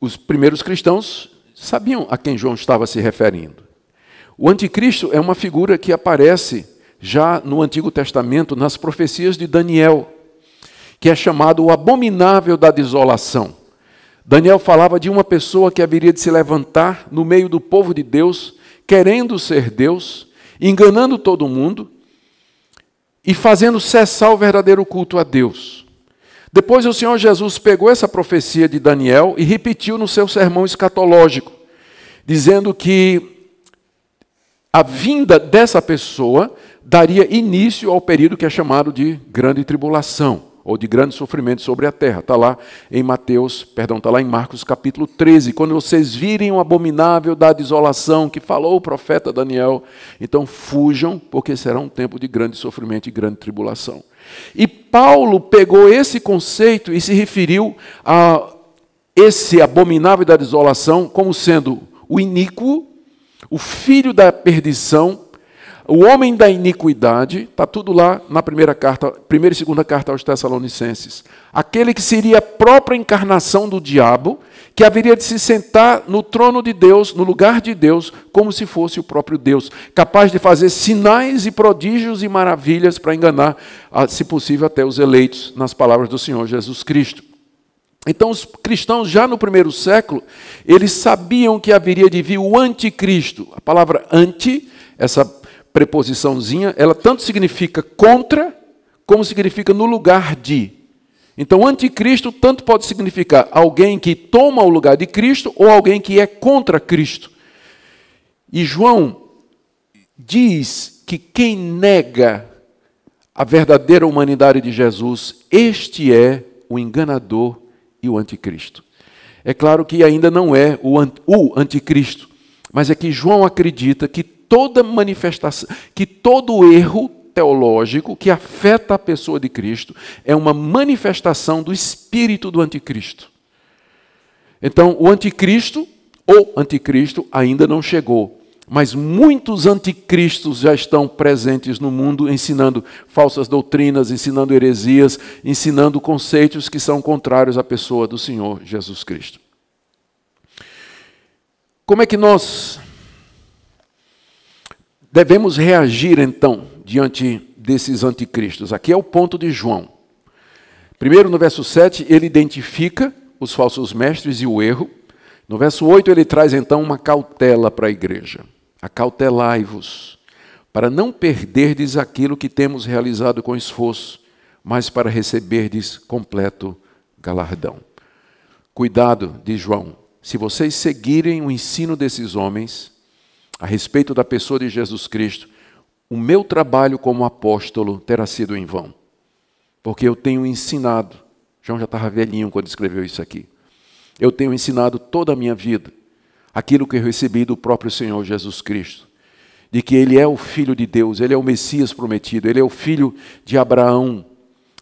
Os primeiros cristãos sabiam a quem João estava se referindo. O anticristo é uma figura que aparece já no Antigo Testamento, nas profecias de Daniel, que é chamado o abominável da desolação. Daniel falava de uma pessoa que haveria de se levantar no meio do povo de Deus, querendo ser Deus, enganando todo mundo e fazendo cessar o verdadeiro culto a Deus. Depois o Senhor Jesus pegou essa profecia de Daniel e repetiu no seu sermão escatológico, dizendo que a vinda dessa pessoa daria início ao período que é chamado de grande tribulação, ou de grande sofrimento sobre a terra. Está lá em está lá em Marcos capítulo 13. Quando vocês virem o abominável da desolação que falou o profeta Daniel, então fujam, porque será um tempo de grande sofrimento e grande tribulação. E Paulo pegou esse conceito e se referiu a esse abominável da desolação como sendo o iníquo, o filho da perdição, o homem da iniquidade, está tudo lá na primeira e segunda carta aos Tessalonicenses. Aquele que seria a própria encarnação do diabo, que haveria de se sentar no trono de Deus, no lugar de Deus, como se fosse o próprio Deus, capaz de fazer sinais e prodígios e maravilhas para enganar, se possível, até os eleitos, nas palavras do Senhor Jesus Cristo. Então os cristãos já no primeiro século, eles sabiam que haveria de vir o anticristo. A palavra anti, essa preposiçãozinha, ela tanto significa contra, como significa no lugar de. Então anticristo tanto pode significar alguém que toma o lugar de Cristo ou alguém que é contra Cristo. E João diz que quem nega a verdadeira humanidade de Jesus, este é o enganador e o anticristo. É claro que ainda não é o anticristo, mas é que João acredita que toda manifestação, que todo erro teológico que afeta a pessoa de Cristo é uma manifestação do espírito do anticristo. Então, o anticristo ainda não chegou. Mas muitos anticristos já estão presentes no mundo, ensinando falsas doutrinas, ensinando heresias, ensinando conceitos que são contrários à pessoa do Senhor Jesus Cristo. Como é que nós devemos reagir, então, diante desses anticristos? Aqui é o ponto de João. Primeiro, no verso 7, ele identifica os falsos mestres e o erro. No verso 8, ele traz, então, uma cautela para a igreja. Acautelai-vos, para não perderdes aquilo que temos realizado com esforço, mas para receberdes completo galardão. Cuidado, diz João, se vocês seguirem o ensino desses homens, a respeito da pessoa de Jesus Cristo, o meu trabalho como apóstolo terá sido em vão. Porque eu tenho ensinado, João já estava velhinho quando escreveu isso aqui, eu tenho ensinado toda a minha vida, aquilo que eu recebi do próprio Senhor Jesus Cristo, de que Ele é o Filho de Deus, Ele é o Messias prometido, Ele é o filho de Abraão,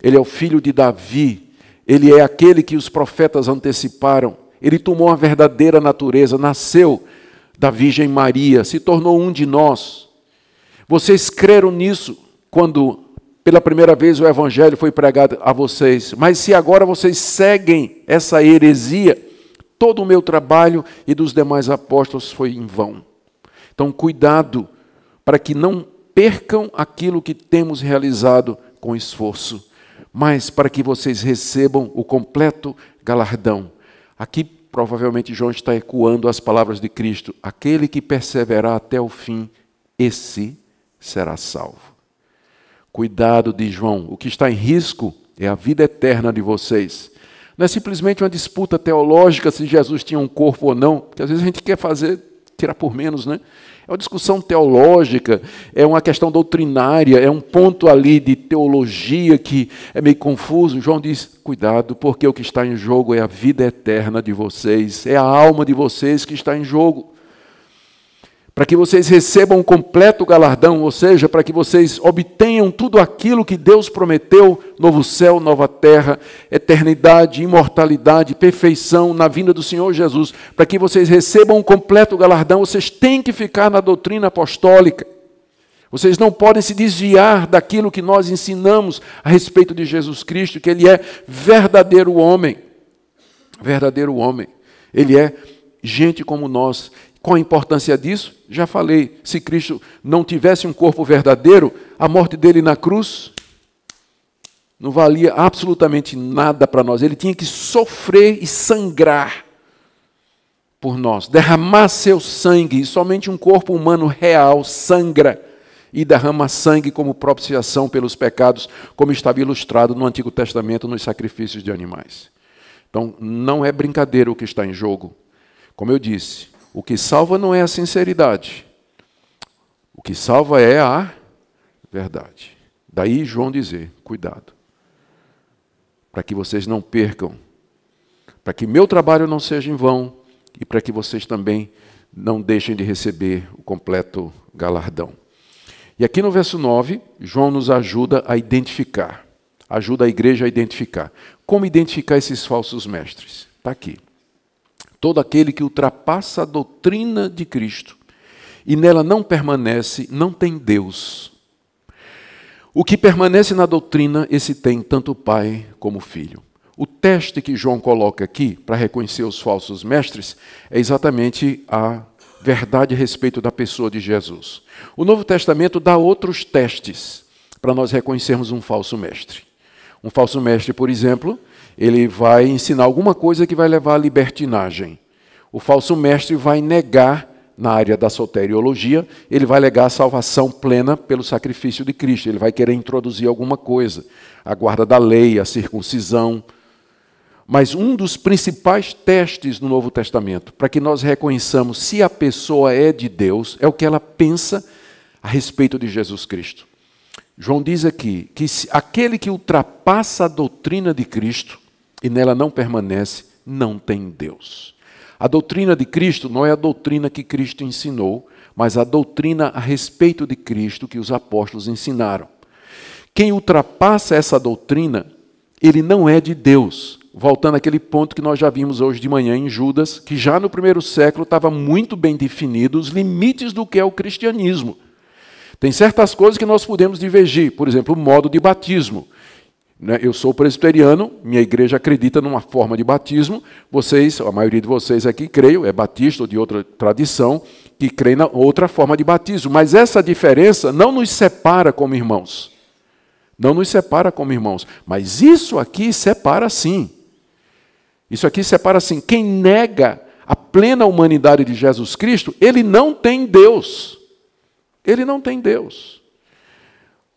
Ele é o filho de Davi, Ele é aquele que os profetas anteciparam, Ele tomou a verdadeira natureza, nasceu da Virgem Maria, se tornou um de nós. Vocês creram nisso quando pela primeira vez o Evangelho foi pregado a vocês, mas se agora vocês seguem essa heresia, todo o meu trabalho e dos demais apóstolos foi em vão. Então, cuidado para que não percam aquilo que temos realizado com esforço, mas para que vocês recebam o completo galardão. Aqui, provavelmente, João está ecoando as palavras de Cristo. Aquele que perseverar até o fim, esse será salvo. Cuidado, diz João, o que está em risco é a vida eterna de vocês. Não é simplesmente uma disputa teológica se Jesus tinha um corpo ou não, porque às vezes a gente quer tirar por menos, né? É uma discussão teológica, é uma questão doutrinária, é um ponto ali de teologia que é meio confuso. João diz, cuidado, porque o que está em jogo é a vida eterna de vocês, é a alma de vocês que está em jogo. Para que vocês recebam um completo galardão, ou seja, para que vocês obtenham tudo aquilo que Deus prometeu, novo céu, nova terra, eternidade, imortalidade, perfeição na vinda do Senhor Jesus. Para que vocês recebam um completo galardão, vocês têm que ficar na doutrina apostólica. Vocês não podem se desviar daquilo que nós ensinamos a respeito de Jesus Cristo, que Ele é verdadeiro homem. Verdadeiro homem. Ele é gente como nós. Qual a importância disso? Já falei, se Cristo não tivesse um corpo verdadeiro, a morte dele na cruz não valia absolutamente nada para nós. Ele tinha que sofrer e sangrar por nós, derramar seu sangue, e somente um corpo humano real sangra e derrama sangue como propiciação pelos pecados, como estava ilustrado no Antigo Testamento nos sacrifícios de animais. Então, não é brincadeira o que está em jogo. Como eu disse, o que salva não é a sinceridade. O que salva é a verdade. Daí João dizer, cuidado, para que vocês não percam, para que meu trabalho não seja em vão e para que vocês também não deixem de receber o completo galardão. E aqui no verso 9, João nos ajuda a identificar, ajuda a igreja a identificar. Como identificar esses falsos mestres? Está aqui. Todo aquele que ultrapassa a doutrina de Cristo e nela não permanece, não tem Deus. O que permanece na doutrina, esse tem tanto o Pai como o Filho. O teste que João coloca aqui para reconhecer os falsos mestres é exatamente a verdade a respeito da pessoa de Jesus. O Novo Testamento dá outros testes para nós reconhecermos um falso mestre. Um falso mestre, por exemplo, ele vai ensinar alguma coisa que vai levar à libertinagem. O falso mestre vai negar, na área da soteriologia, ele vai negar a salvação plena pelo sacrifício de Cristo. Ele vai querer introduzir alguma coisa, a guarda da lei, a circuncisão. Mas um dos principais testes no Novo Testamento, para que nós reconheçamos se a pessoa é de Deus, é o que ela pensa a respeito de Jesus Cristo. João diz aqui que aquele que ultrapassa a doutrina de Cristo e nela não permanece, não tem Deus. A doutrina de Cristo não é a doutrina que Cristo ensinou, mas a doutrina a respeito de Cristo que os apóstolos ensinaram. Quem ultrapassa essa doutrina, ele não é de Deus. Voltando àquele ponto que nós já vimos hoje de manhã em Judas, que já no primeiro século estava muito bem definido os limites do que é o cristianismo. Tem certas coisas que nós podemos divergir, por exemplo, o modo de batismo. Eu sou presbiteriano, minha igreja acredita numa forma de batismo. Vocês, a maioria de vocês aqui, creio, é batista ou de outra tradição, que crê na outra forma de batismo. Mas essa diferença não nos separa como irmãos. Não nos separa como irmãos. Mas isso aqui separa sim. Isso aqui separa sim. Quem nega a plena humanidade de Jesus Cristo, ele não tem Deus. Ele não tem Deus.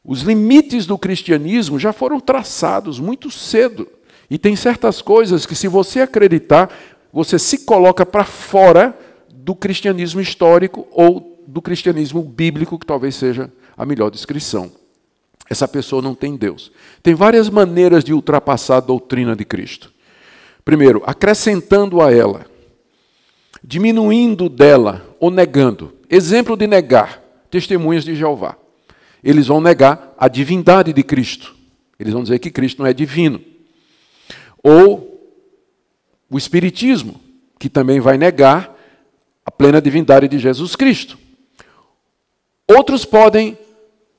Os limites do cristianismo já foram traçados muito cedo. E tem certas coisas que, se você acreditar, você se coloca para fora do cristianismo histórico ou do cristianismo bíblico, que talvez seja a melhor descrição. Essa pessoa não tem Deus. Tem várias maneiras de ultrapassar a doutrina de Cristo. Primeiro, acrescentando a ela, diminuindo dela ou negando. Exemplo de negar, testemunhas de Jeová. Eles vão negar a divindade de Cristo. Eles vão dizer que Cristo não é divino. Ou o Espiritismo, que também vai negar a plena divindade de Jesus Cristo. Outros podem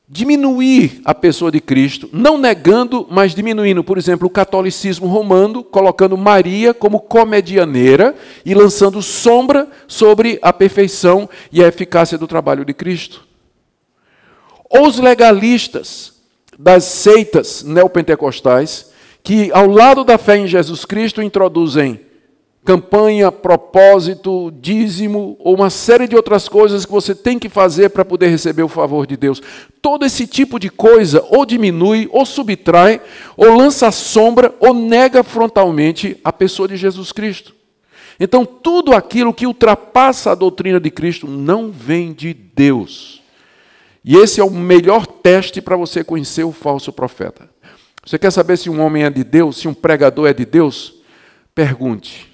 diminuir a pessoa de Cristo, não negando, mas diminuindo. Por exemplo, o catolicismo romano, colocando Maria como comedianeira e lançando sombra sobre a perfeição e a eficácia do trabalho de Cristo. Ou os legalistas das seitas neopentecostais, que ao lado da fé em Jesus Cristo introduzem campanha, propósito, dízimo, ou uma série de outras coisas que você tem que fazer para poder receber o favor de Deus. Todo esse tipo de coisa ou diminui, ou subtrai, ou lança sombra, ou nega frontalmente a pessoa de Jesus Cristo. Então, tudo aquilo que ultrapassa a doutrina de Cristo não vem de Deus. E esse é o melhor teste para você conhecer o falso profeta. Você quer saber se um homem é de Deus, se um pregador é de Deus? Pergunte.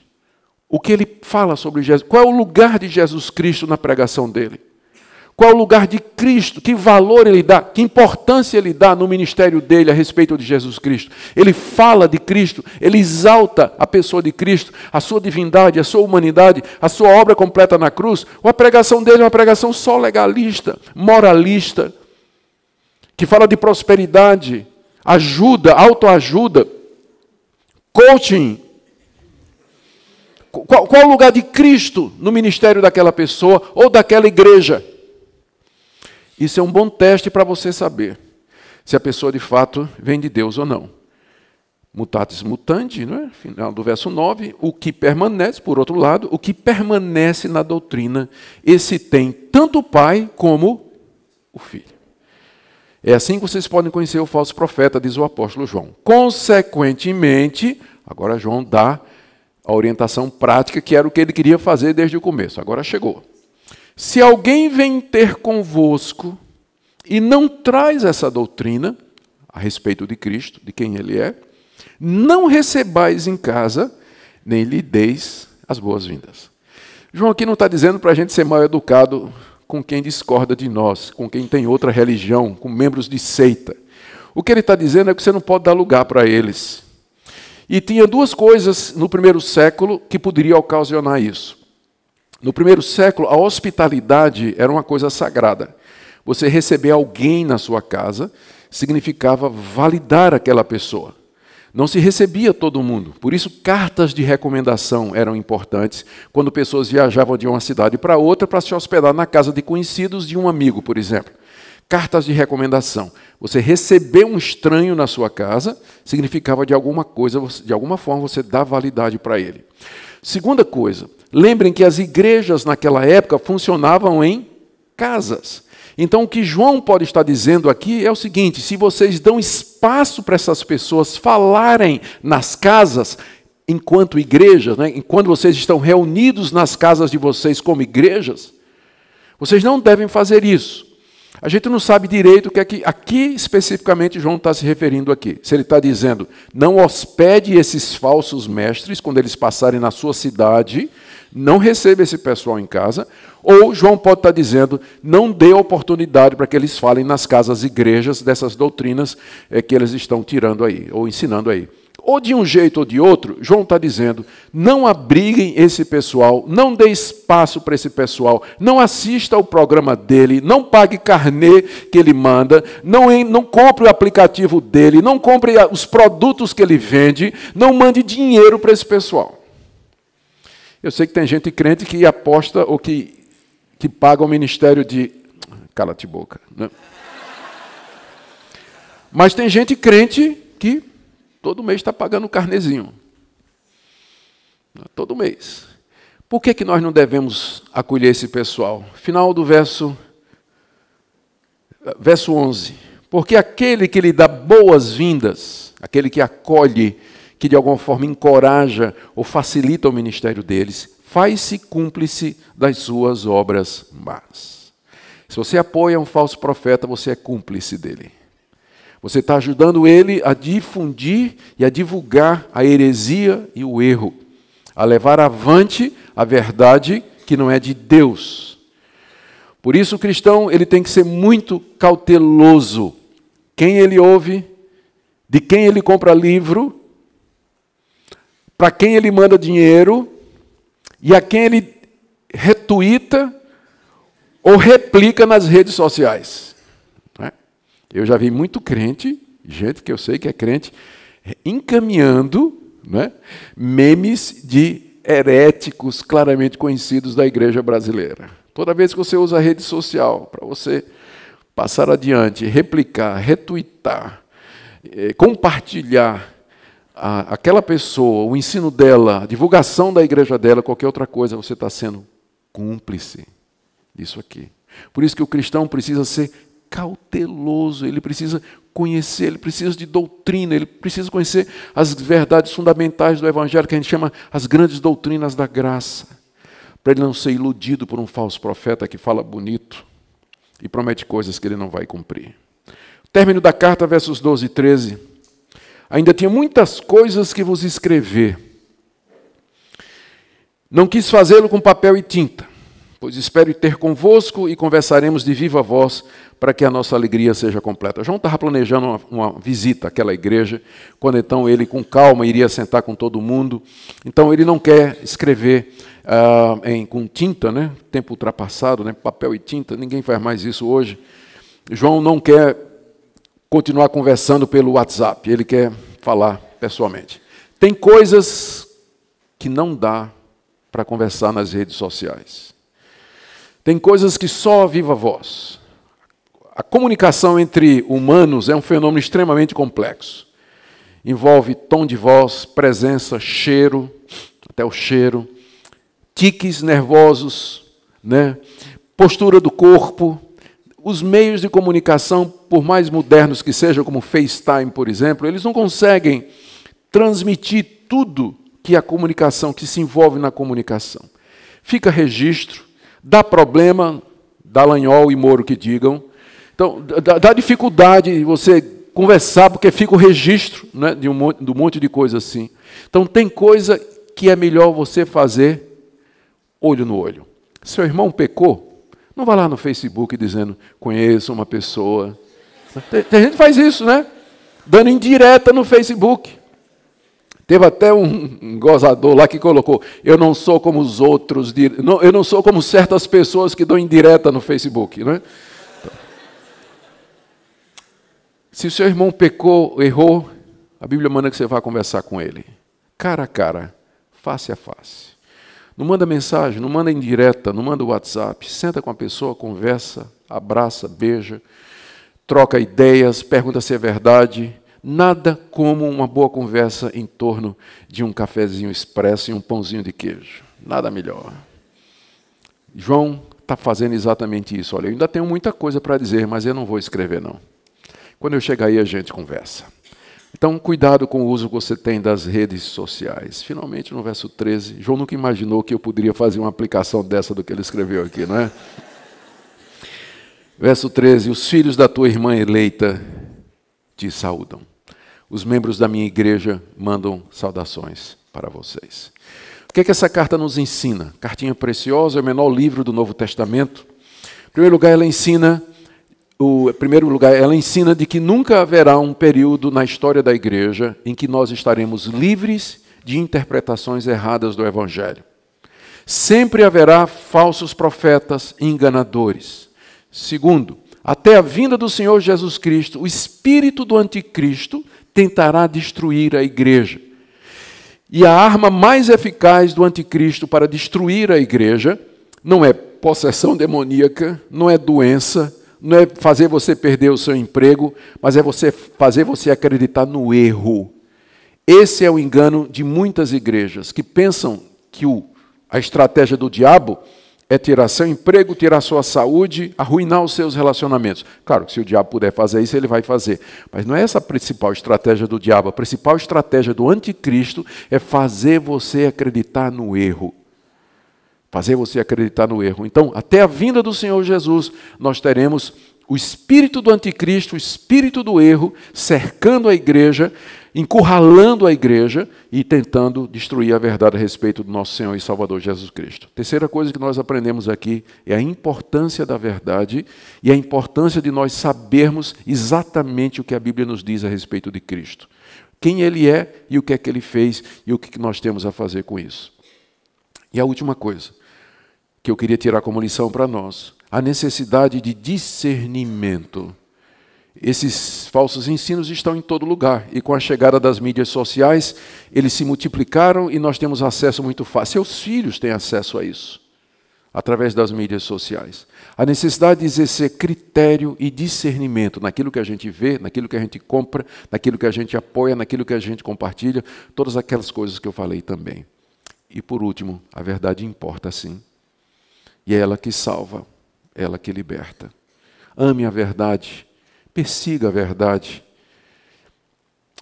O que ele fala sobre Jesus? Qual é o lugar de Jesus Cristo na pregação dele? Qual é o lugar de Cristo? Que valor ele dá? Que importância ele dá no ministério dele a respeito de Jesus Cristo? Ele fala de Cristo, ele exalta a pessoa de Cristo, a sua divindade, a sua humanidade, a sua obra completa na cruz. Ou a pregação dele é uma pregação só legalista, moralista, que fala de prosperidade, ajuda, autoajuda, coaching. Qual é o lugar de Cristo no ministério daquela pessoa ou daquela igreja? Isso é um bom teste para você saber se a pessoa de fato vem de Deus ou não. Mutatis mutandi, não é? Final do verso 9, o que permanece, por outro lado, o que permanece na doutrina, esse tem tanto o Pai como o Filho. É assim que vocês podem conhecer o falso profeta, diz o apóstolo João. Consequentemente, agora João dá a orientação prática, que era o que ele queria fazer desde o começo. Agora chegou. Se alguém vem ter convosco e não traz essa doutrina a respeito de Cristo, de quem ele é, não recebais em casa, nem lhe deis as boas-vindas. João aqui não está dizendo para a gente ser mal educado com quem discorda de nós, com quem tem outra religião, com membros de seita. O que ele está dizendo é que você não pode dar lugar para eles. E tinha duas coisas no primeiro século que poderiam ocasionar isso. No primeiro século, a hospitalidade era uma coisa sagrada. Você receber alguém na sua casa significava validar aquela pessoa. Não se recebia todo mundo. Por isso, cartas de recomendação eram importantes quando pessoas viajavam de uma cidade para outra para se hospedar na casa de conhecidos de um amigo, por exemplo. cartas de recomendação. Você receber um estranho na sua casa significava de alguma forma você dar validade para ele. Segunda coisa, lembrem que as igrejas naquela época funcionavam em casas. Então o que João pode estar dizendo aqui é o seguinte: se vocês dão espaço para essas pessoas falarem nas casas, enquanto igrejas, né, enquanto vocês estão reunidos nas casas de vocês como igrejas, vocês não devem fazer isso. A gente não sabe direito o que é que aqui especificamente João está se referindo aqui. Se ele está dizendo, não hospede esses falsos mestres quando eles passarem na sua cidade, não receba esse pessoal em casa, ou João pode estar dizendo, não dê oportunidade para que eles falem nas casas igrejas dessas doutrinas que eles estão tirando aí, ou ensinando aí. Ou de um jeito ou de outro, João está dizendo, não abriguem esse pessoal, não dê espaço para esse pessoal, não assista ao programa dele, não pague carnê que ele manda, não compre o aplicativo dele, não compre os produtos que ele vende, não mande dinheiro para esse pessoal. Eu sei que tem gente crente que aposta ou que paga o ministério de... Cala-te boca. Né? Mas tem gente crente que todo mês está pagando um carnezinho. Todo mês. Por que nós não devemos acolher esse pessoal? Final do verso 11. Porque aquele que lhe dá boas-vindas, aquele que acolhe, que de alguma forma encoraja ou facilita o ministério deles, faz-se cúmplice das suas obras más. Se você apoia um falso profeta, você é cúmplice dele. Você está ajudando ele a difundir e a divulgar a heresia e o erro, a levar avante a verdade que não é de Deus. Por isso o cristão ele tem que ser muito cauteloso. Quem ele ouve, de quem ele compra livro, para quem ele manda dinheiro e a quem ele retuita ou replica nas redes sociais. Eu já vi muito crente, gente que eu sei que é crente, encaminhando, né, memes de heréticos claramente conhecidos da igreja brasileira. Toda vez que você usa a rede social para você passar adiante, replicar, retuitar, compartilhar aquela pessoa, o ensino dela, a divulgação da igreja dela, qualquer outra coisa, você está sendo cúmplice disso aqui. Por isso que o cristão precisa ser cauteloso, ele precisa conhecer, ele precisa de doutrina, ele precisa conhecer as verdades fundamentais do Evangelho, que a gente chama as grandes doutrinas da graça, para ele não ser iludido por um falso profeta que fala bonito e promete coisas que ele não vai cumprir. Término da carta, versos 12 e 13. Ainda tinha muitas coisas que vos escrever. Não quis fazê-lo com papel e tinta, pois espero ter convosco e conversaremos de viva voz para que a nossa alegria seja completa. João estava planejando uma visita àquela igreja, quando então ele, com calma, iria sentar com todo mundo. Então ele não quer escrever com tinta, né? Tempo ultrapassado, né? Papel e tinta, ninguém faz mais isso hoje. João não quer continuar conversando pelo WhatsApp, ele quer falar pessoalmente. Tem coisas que não dá para conversar nas redes sociais. Tem coisas que só a viva voz. A comunicação entre humanos é um fenômeno extremamente complexo. Envolve tom de voz, presença, cheiro, até o cheiro, tiques nervosos, né? Postura do corpo. Os meios de comunicação, por mais modernos que sejam, como o FaceTime, por exemplo, eles não conseguem transmitir tudo que a comunicação, que se envolve na comunicação. Fica registro, dá problema, Dallagnol e Moro que digam. Então, dá dificuldade de você conversar, porque fica o registro, né, de um monte de coisa assim. Então, tem coisa que é melhor você fazer olho no olho. Seu irmão pecou, não vá lá no Facebook dizendo, conheço uma pessoa. Tem gente que faz isso, né? Dando indireta no Facebook. Teve até um gozador lá que colocou, eu não sou como os outros, eu não sou como certas pessoas que dão indireta no Facebook, né? Se o seu irmão pecou, errou, a Bíblia manda que você vá conversar com ele. Cara a cara, face a face. Não manda mensagem, não manda indireta, não manda WhatsApp. Senta com a pessoa, conversa, abraça, beija. troca ideias, pergunta se é verdade. Nada como uma boa conversa em torno de um cafezinho expresso e um pãozinho de queijo. Nada melhor. João está fazendo exatamente isso. Olha, eu ainda tenho muita coisa para dizer, mas eu não vou escrever, não. Quando eu chegar aí, a gente conversa. Então, cuidado com o uso que você tem das redes sociais. Finalmente, no verso 13, João nunca imaginou que eu poderia fazer uma aplicação dessa do que ele escreveu aqui, não é? Verso 13, os filhos da tua irmã eleita te saúdam. Os membros da minha igreja mandam saudações para vocês. O que é que essa carta nos ensina? Cartinha preciosa, é o menor livro do Novo Testamento. Em primeiro lugar, ela ensina de que nunca haverá um período na história da igreja em que nós estaremos livres de interpretações erradas do Evangelho. Sempre haverá falsos profetas e enganadores. Segundo, até a vinda do Senhor Jesus Cristo, o espírito do anticristo tentará destruir a igreja. E a arma mais eficaz do anticristo para destruir a igreja não é possessão demoníaca, não é doença, não é fazer você perder o seu emprego, mas é fazer você acreditar no erro. Esse é o engano de muitas igrejas que pensam que a estratégia do diabo é tirar seu emprego, tirar sua saúde, arruinar os seus relacionamentos. Claro que se o diabo puder fazer isso, ele vai fazer. Mas não é essa a principal estratégia do diabo. A principal estratégia do anticristo é fazer você acreditar no erro. Fazer você acreditar no erro. Então, até a vinda do Senhor Jesus, nós teremos o espírito do anticristo, o espírito do erro, cercando a igreja, encurralando a igreja e tentando destruir a verdade a respeito do nosso Senhor e Salvador Jesus Cristo. Terceira coisa que nós aprendemos aqui é a importância da verdade e a importância de nós sabermos exatamente o que a Bíblia nos diz a respeito de Cristo. Quem Ele é e o que é que Ele fez e o que nós temos a fazer com isso. E a última coisa que eu queria tirar como lição para nós, a necessidade de discernimento. Esses falsos ensinos estão em todo lugar, e com a chegada das mídias sociais, eles se multiplicaram e nós temos acesso muito fácil. Seus filhos têm acesso a isso, através das mídias sociais. A necessidade de exercer critério e discernimento naquilo que a gente vê, naquilo que a gente compra, naquilo que a gente apoia, naquilo que a gente compartilha, todas aquelas coisas que eu falei também. E por último, a verdade importa sim. E é ela que salva, ela que liberta. Ame a verdade, persiga a verdade,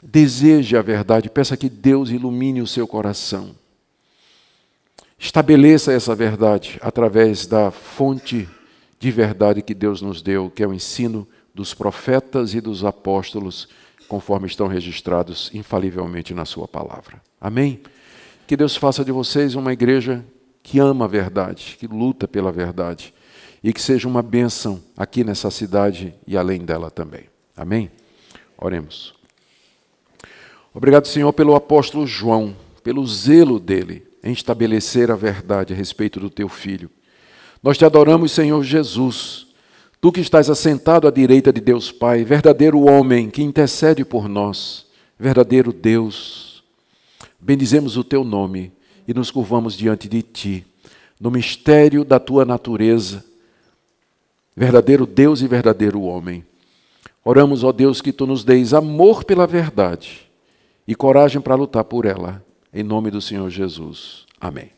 deseje a verdade, peça que Deus ilumine o seu coração. Estabeleça essa verdade através da fonte de verdade que Deus nos deu, que é o ensino dos profetas e dos apóstolos, conforme estão registrados infalivelmente na sua palavra. Amém? Que Deus faça de vocês uma igreja que ama a verdade, que luta pela verdade, e que seja uma bênção aqui nessa cidade e além dela também. Amém? Oremos. Obrigado, Senhor, pelo apóstolo João, pelo zelo dele em estabelecer a verdade a respeito do teu Filho. Nós te adoramos, Senhor Jesus, tu que estás assentado à direita de Deus Pai, verdadeiro homem que intercede por nós, verdadeiro Deus. Bendizemos o teu nome e nos curvamos diante de ti, no mistério da tua natureza, verdadeiro Deus e verdadeiro homem. Oramos, ó Deus, que tu nos deis amor pela verdade e coragem para lutar por ela, em nome do Senhor Jesus. Amém.